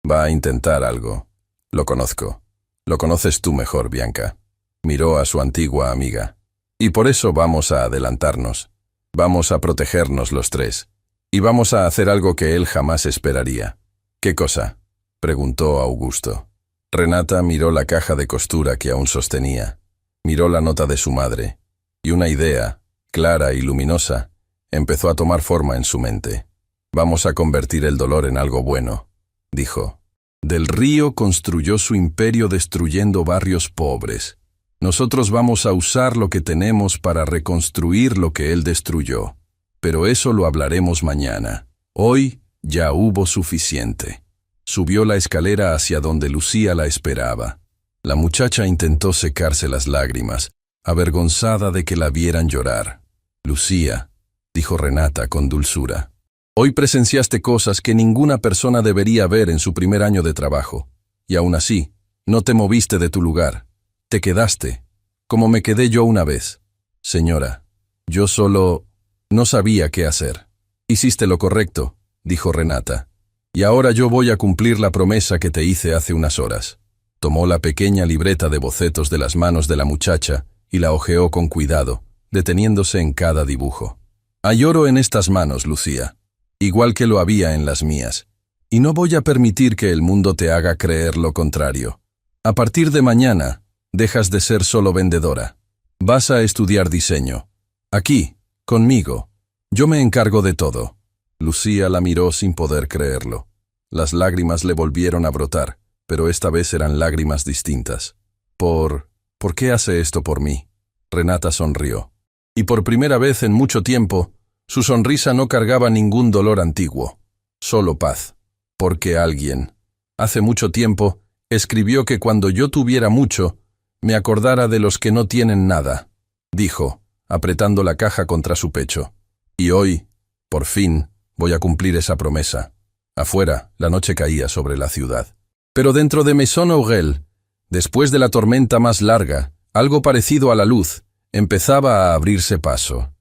Va a intentar algo. Lo conozco. Lo conoces tú mejor, Bianca». Miró a su antigua amiga. «Y por eso vamos a adelantarnos. Vamos a protegernos los tres. Y vamos a hacer algo que él jamás esperaría». «¿Qué cosa?», preguntó Augusto. Renata miró la caja de costura que aún sostenía. Miró la nota de su madre. Y una idea, clara y luminosa, empezó a tomar forma en su mente. «Vamos a convertir el dolor en algo bueno», dijo. «Del Río construyó su imperio destruyendo barrios pobres. Nosotros vamos a usar lo que tenemos para reconstruir lo que él destruyó. Pero eso lo hablaremos mañana. Hoy ya hubo suficiente». Subió la escalera hacia donde Lucía la esperaba. La muchacha intentó secarse las lágrimas, avergonzada de que la vieran llorar. «Lucía», dijo Renata con dulzura, «hoy presenciaste cosas que ninguna persona debería ver en su primer año de trabajo. Y aún así, no te moviste de tu lugar. Te quedaste, como me quedé yo una vez. Señora, yo solo no sabía qué hacer». «Hiciste lo correcto», dijo Renata. «Y ahora yo voy a cumplir la promesa que te hice hace unas horas». Tomó la pequeña libreta de bocetos de las manos de la muchacha y la hojeó con cuidado, deteniéndose en cada dibujo. «Hay oro en estas manos, Lucía, igual que lo había en las mías, y no voy a permitir que el mundo te haga creer lo contrario. A partir de mañana, dejas de ser solo vendedora. Vas a estudiar diseño. Aquí, conmigo. Yo me encargo de todo». Lucía la miró sin poder creerlo. Las lágrimas le volvieron a brotar, pero esta vez eran lágrimas distintas. ¿Por qué hace esto por mí?». Renata sonrió. Y por primera vez en mucho tiempo, su sonrisa no cargaba ningún dolor antiguo, solo paz. «Porque alguien, hace mucho tiempo, escribió que cuando yo tuviera mucho, me acordara de los que no tienen nada», dijo, apretando la caja contra su pecho. «Y hoy, por fin, voy a cumplir esa promesa». Afuera, la noche caía sobre la ciudad. Pero dentro de Maison Aurel, después de la tormenta más larga, algo parecido a la luz, empezaba a abrirse paso.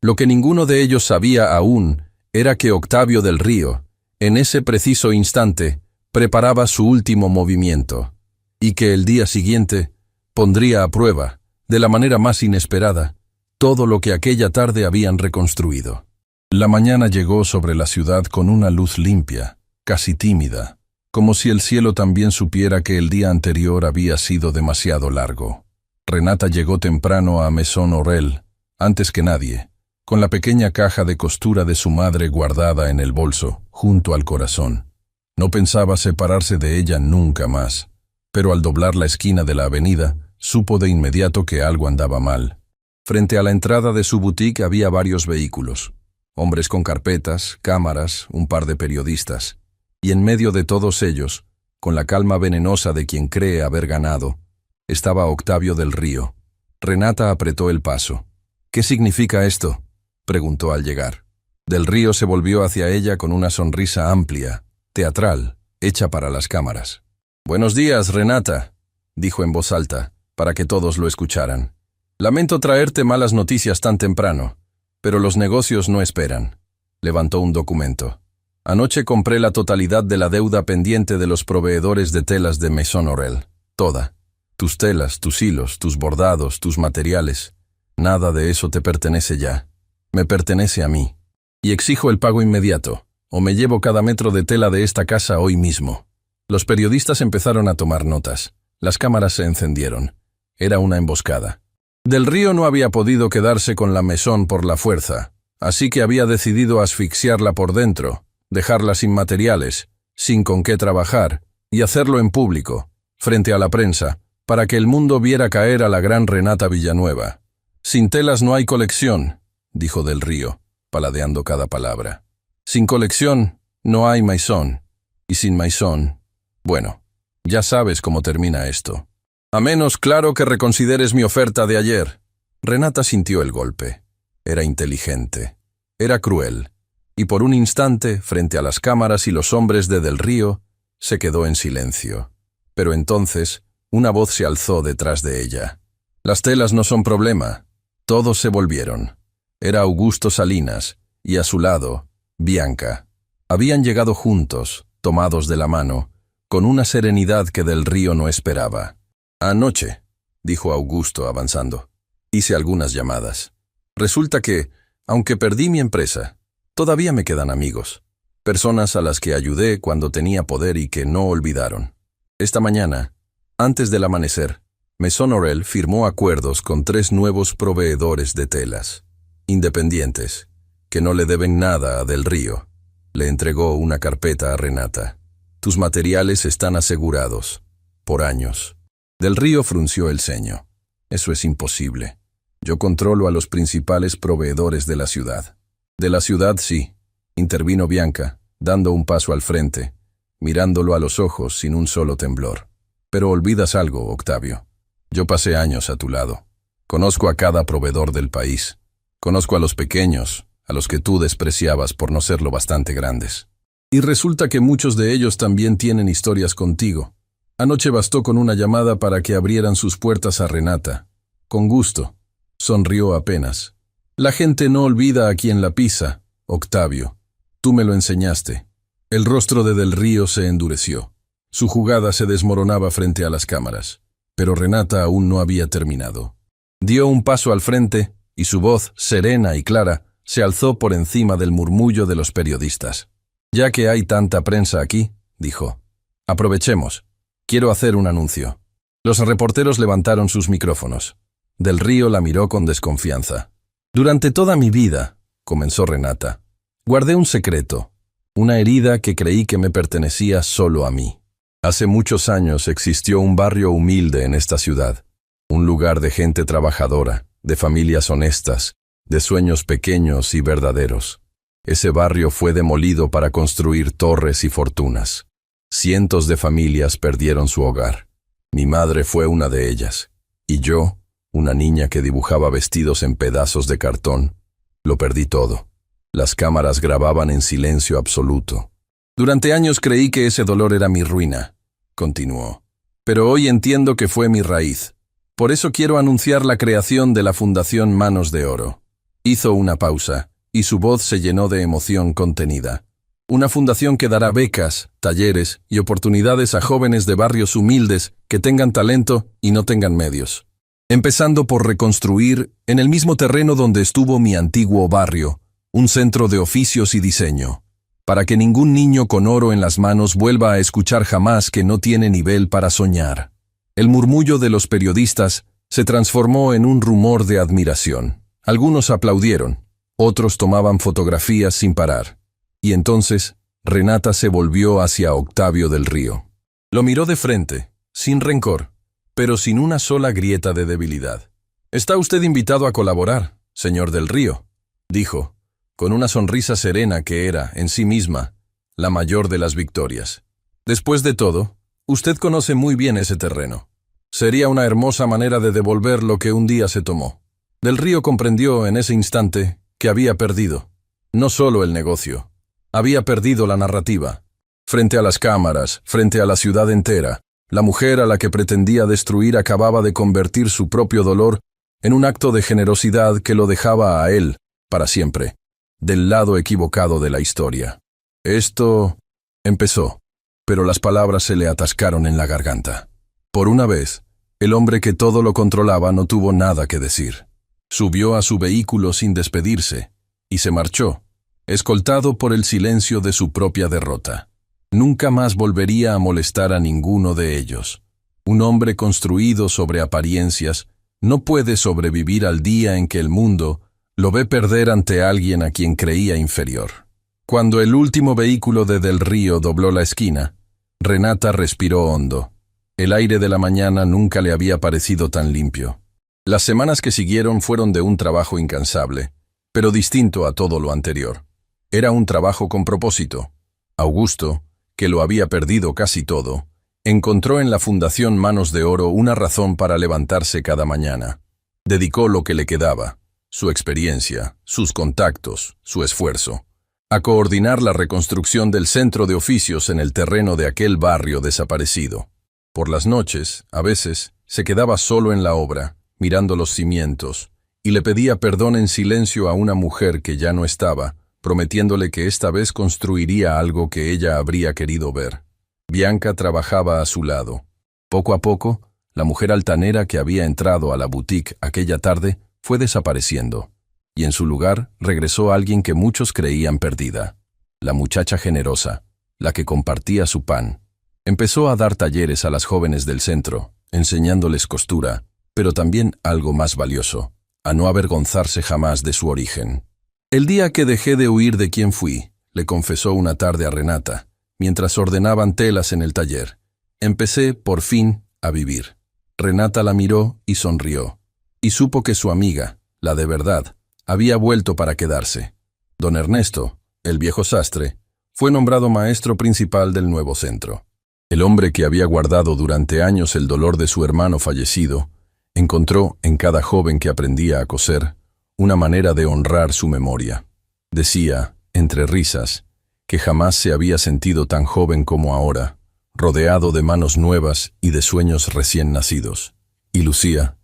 Lo que ninguno de ellos sabía aún era que Octavio del Río, en ese preciso instante, preparaba su último movimiento, y que el día siguiente pondría a prueba, de la manera más inesperada, todo lo que aquella tarde habían reconstruido. La mañana llegó sobre la ciudad con una luz limpia, casi tímida, como si el cielo también supiera que el día anterior había sido demasiado largo. Renata llegó temprano a Maison Aurel, antes que nadie, con la pequeña caja de costura de su madre guardada en el bolso, junto al corazón. No pensaba separarse de ella nunca más, pero al doblar la esquina de la avenida, supo de inmediato que algo andaba mal. Frente a la entrada de su boutique había varios vehículos. Hombres con carpetas, cámaras, un par de periodistas. Y en medio de todos ellos, con la calma venenosa de quien cree haber ganado, estaba Octavio del Río. Renata apretó el paso. «¿Qué significa esto?», preguntó al llegar. Del Río se volvió hacia ella con una sonrisa amplia, teatral, hecha para las cámaras. «Buenos días, Renata», dijo en voz alta, para que todos lo escucharan. «Lamento traerte malas noticias tan temprano, pero los negocios no esperan». Levantó un documento. «Anoche compré la totalidad de la deuda pendiente de los proveedores de telas de Maison Aurel. Toda. Tus telas, tus hilos, tus bordados, tus materiales. Nada de eso te pertenece ya. Me pertenece a mí. Y exijo el pago inmediato, o me llevo cada metro de tela de esta casa hoy mismo». Los periodistas empezaron a tomar notas. Las cámaras se encendieron. Era una emboscada. Del Río no había podido quedarse con la Maison por la fuerza, así que había decidido asfixiarla por dentro, dejarla sin materiales, sin con qué trabajar, y hacerlo en público, frente a la prensa, para que el mundo viera caer a la gran Renata Villanueva. Sin telas no hay colección, dijo Del Río, paladeando cada palabra. Sin colección no hay maisón, y sin maisón, bueno, ya sabes cómo termina esto. A menos, claro, que reconsideres mi oferta de ayer. Renata sintió el golpe. Era inteligente. Era cruel. Y por un instante, frente a las cámaras y los hombres de Del Río, se quedó en silencio. Pero entonces, una voz se alzó detrás de ella. Las telas no son problema. Todos se volvieron. Era Augusto Salinas, y a su lado, Bianca. Habían llegado juntos, tomados de la mano, con una serenidad que Del Río no esperaba. Anoche, dijo Augusto avanzando, hice algunas llamadas. Resulta que, aunque perdí mi empresa, todavía me quedan amigos. Personas a las que ayudé cuando tenía poder y que no olvidaron. Esta mañana, antes del amanecer, Maison Orel firmó acuerdos con 3 nuevos proveedores de telas, independientes, que no le deben nada a Del Río. Le entregó una carpeta a Renata. Tus materiales están asegurados, por años. Del Río frunció el ceño. Eso es imposible. Yo controlo a los principales proveedores de la ciudad. De la ciudad, sí, intervino Bianca, dando un paso al frente, mirándolo a los ojos sin un solo temblor. Pero olvidas algo, Octavio. Yo pasé años a tu lado. Conozco a cada proveedor del país. Conozco a los pequeños, a los que tú despreciabas por no ser lo bastante grandes. Y resulta que muchos de ellos también tienen historias contigo. Anoche bastó con una llamada para que abrieran sus puertas a Renata. Con gusto. Sonrió apenas. La gente no olvida a quien la pisa, Octavio. Tú me lo enseñaste. El rostro de Del Río se endureció. Su jugada se desmoronaba frente a las cámaras. Pero Renata aún no había terminado. Dio un paso al frente y su voz, serena y clara, se alzó por encima del murmullo de los periodistas. Ya que hay tanta prensa aquí, dijo, aprovechemos. Quiero hacer un anuncio. Los reporteros levantaron sus micrófonos. Del Río la miró con desconfianza. Durante toda mi vida, comenzó Renata, guardé un secreto, una herida que creí que me pertenecía solo a mí. Hace muchos años existió un barrio humilde en esta ciudad, un lugar de gente trabajadora, de familias honestas, de sueños pequeños y verdaderos. Ese barrio fue demolido para construir torres y fortunas. Cientos de familias perdieron su hogar. Mi madre fue una de ellas. Y yo, una niña que dibujaba vestidos en pedazos de cartón, lo perdí todo. Las cámaras grababan en silencio absoluto. Durante años creí que ese dolor era mi ruina, continuó. Pero hoy entiendo que fue mi raíz. Por eso quiero anunciar la creación de la Fundación Manos de Oro. Hizo una pausa, y su voz se llenó de emoción contenida. Una fundación que dará becas, talleres y oportunidades a jóvenes de barrios humildes que tengan talento y no tengan medios. Empezando por reconstruir, en el mismo terreno donde estuvo mi antiguo barrio, un centro de oficios y diseño, para que ningún niño con oro en las manos vuelva a escuchar jamás que no tiene nivel para soñar. El murmullo de los periodistas se transformó en un rumor de admiración. Algunos aplaudieron, otros tomaban fotografías sin parar. Y entonces, Renata se volvió hacia Octavio Del Río. Lo miró de frente, sin rencor, pero sin una sola grieta de debilidad. «Está usted invitado a colaborar, señor Del Río», dijo, con una sonrisa serena que era, en sí misma, la mayor de las victorias. «Después de todo, usted conoce muy bien ese terreno. Sería una hermosa manera de devolver lo que un día se tomó». Del Río comprendió en ese instante que había perdido, no solo el negocio, había perdido la narrativa. Frente a las cámaras, frente a la ciudad entera, la mujer a la que pretendía destruir acababa de convertir su propio dolor en un acto de generosidad que lo dejaba a él, para siempre, del lado equivocado de la historia. Esto empezó, pero las palabras se le atascaron en la garganta. Por una vez, el hombre que todo lo controlaba no tuvo nada que decir. Subió a su vehículo sin despedirse, y se marchó, escoltado por el silencio de su propia derrota. Nunca más volvería a molestar a ninguno de ellos. Un hombre construido sobre apariencias no puede sobrevivir al día en que el mundo lo ve perder ante alguien a quien creía inferior. Cuando el último vehículo de Del Río dobló la esquina, Renata respiró hondo. El aire de la mañana nunca le había parecido tan limpio. Las semanas que siguieron fueron de un trabajo incansable, pero distinto a todo lo anterior. Era un trabajo con propósito. Augusto, que lo había perdido casi todo, encontró en la Fundación Manos de Oro una razón para levantarse cada mañana. Dedicó lo que le quedaba, su experiencia, sus contactos, su esfuerzo, a coordinar la reconstrucción del centro de oficios en el terreno de aquel barrio desaparecido. Por las noches, a veces, se quedaba solo en la obra, mirando los cimientos, y le pedía perdón en silencio a una mujer que ya no estaba, prometiéndole que esta vez construiría algo que ella habría querido ver. Bianca trabajaba a su lado. Poco a poco, la mujer altanera que había entrado a la boutique aquella tarde fue desapareciendo, y en su lugar regresó alguien que muchos creían perdida. La muchacha generosa, la que compartía su pan. Empezó a dar talleres a las jóvenes del centro, enseñándoles costura, pero también algo más valioso, a no avergonzarse jamás de su origen. El día que dejé de huir de quien fui, le confesó una tarde a Renata, mientras ordenaban telas en el taller. Empecé, por fin, a vivir. Renata la miró y sonrió, y supo que su amiga, la de verdad, había vuelto para quedarse. Don Ernesto, el viejo sastre, fue nombrado maestro principal del nuevo centro. El hombre que había guardado durante años el dolor de su hermano fallecido, encontró en cada joven que aprendía a coser una manera de honrar su memoria. Decía, entre risas, que jamás se había sentido tan joven como ahora, rodeado de manos nuevas y de sueños recién nacidos. Y Lucía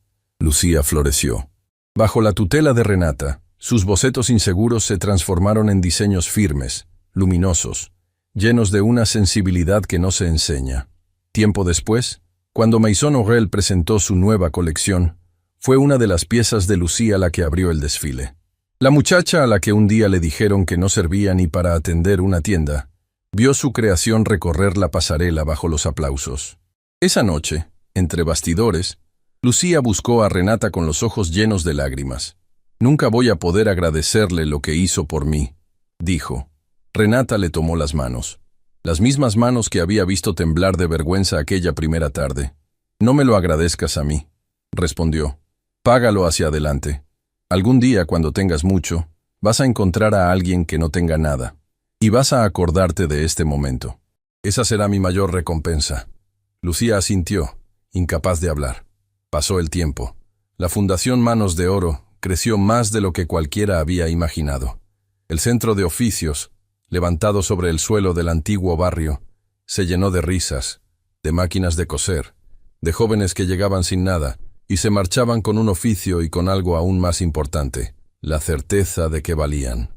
floreció. Bajo la tutela de Renata, sus bocetos inseguros se transformaron en diseños firmes, luminosos, llenos de una sensibilidad que no se enseña. Tiempo después, cuando Maison Aurel presentó su nueva colección, fue una de las piezas de Lucía la que abrió el desfile. La muchacha a la que un día le dijeron que no servía ni para atender una tienda, vio su creación recorrer la pasarela bajo los aplausos. Esa noche, entre bastidores, Lucía buscó a Renata con los ojos llenos de lágrimas. «Nunca voy a poder agradecerle lo que hizo por mí», dijo. Renata le tomó las manos. Las mismas manos que había visto temblar de vergüenza aquella primera tarde. «No me lo agradezcas a mí», respondió. «Págalo hacia adelante. Algún día, cuando tengas mucho, vas a encontrar a alguien que no tenga nada, y vas a acordarte de este momento. Esa será mi mayor recompensa». Lucía asintió, incapaz de hablar. Pasó el tiempo. La Fundación Manos de Oro creció más de lo que cualquiera había imaginado. El centro de oficios, levantado sobre el suelo del antiguo barrio, se llenó de risas, de máquinas de coser, de jóvenes que llegaban sin nada y se marchaban con un oficio y con algo aún más importante, la certeza de que valían.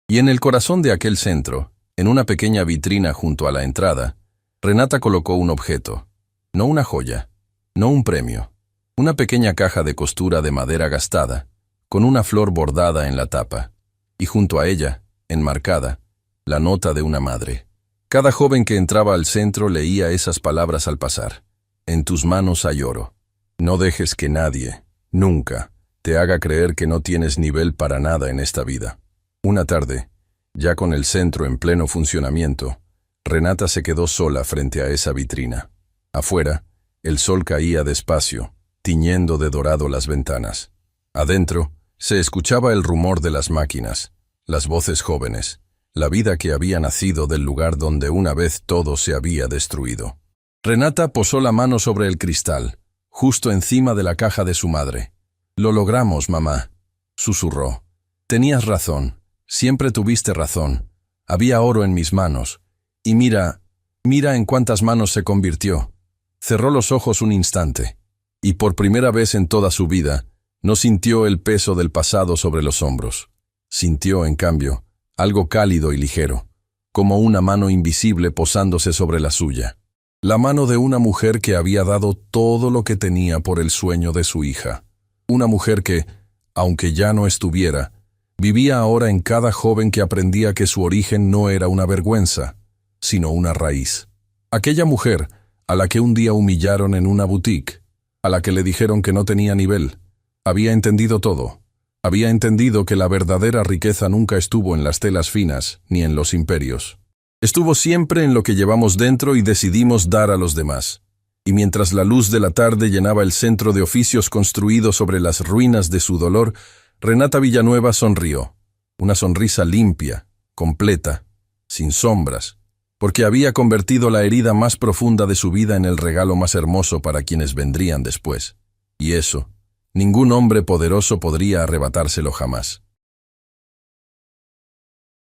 Y en el corazón de aquel centro, en una pequeña vitrina junto a la entrada, Renata colocó un objeto, no una joya, no un premio, una pequeña caja de costura de madera gastada, con una flor bordada en la tapa, y junto a ella, enmarcada, la nota de una madre. Cada joven que entraba al centro leía esas palabras al pasar. «En tus manos hay oro. No dejes que nadie, nunca, te haga creer que no tienes nivel para nada en esta vida». Una tarde, ya con el centro en pleno funcionamiento, Renata se quedó sola frente a esa vitrina. Afuera, el sol caía despacio, tiñendo de dorado las ventanas. Adentro, se escuchaba el rumor de las máquinas, las voces jóvenes, la vida que había nacido del lugar donde una vez todo se había destruido. Renata posó la mano sobre el cristal, justo encima de la caja de su madre. «Lo logramos, mamá», susurró. «Tenías razón, siempre tuviste razón. Había oro en mis manos. Y mira en cuántas manos se convirtió». Cerró los ojos un instante, y por primera vez en toda su vida, no sintió el peso del pasado sobre los hombros. Sintió, en cambio, algo cálido y ligero, como una mano invisible posándose sobre la suya. La mano de una mujer que había dado todo lo que tenía por el sueño de su hija. Una mujer que, aunque ya no estuviera, vivía ahora en cada joven que aprendía que su origen no era una vergüenza, sino una raíz. Aquella mujer, a la que un día humillaron en una boutique, a la que le dijeron que no tenía nivel, había entendido todo. Había entendido que la verdadera riqueza nunca estuvo en las telas finas ni en los imperios. Estuvo siempre en lo que llevamos dentro y decidimos dar a los demás. y mientras la luz de la tarde llenaba el centro de oficios construido sobre las ruinas de su dolor, Renata Villanueva sonrió, una sonrisa limpia, completa, sin sombras, porque había convertido la herida más profunda de su vida en el regalo más hermoso para quienes vendrían después. Y eso, ningún hombre poderoso podría arrebatárselo jamás.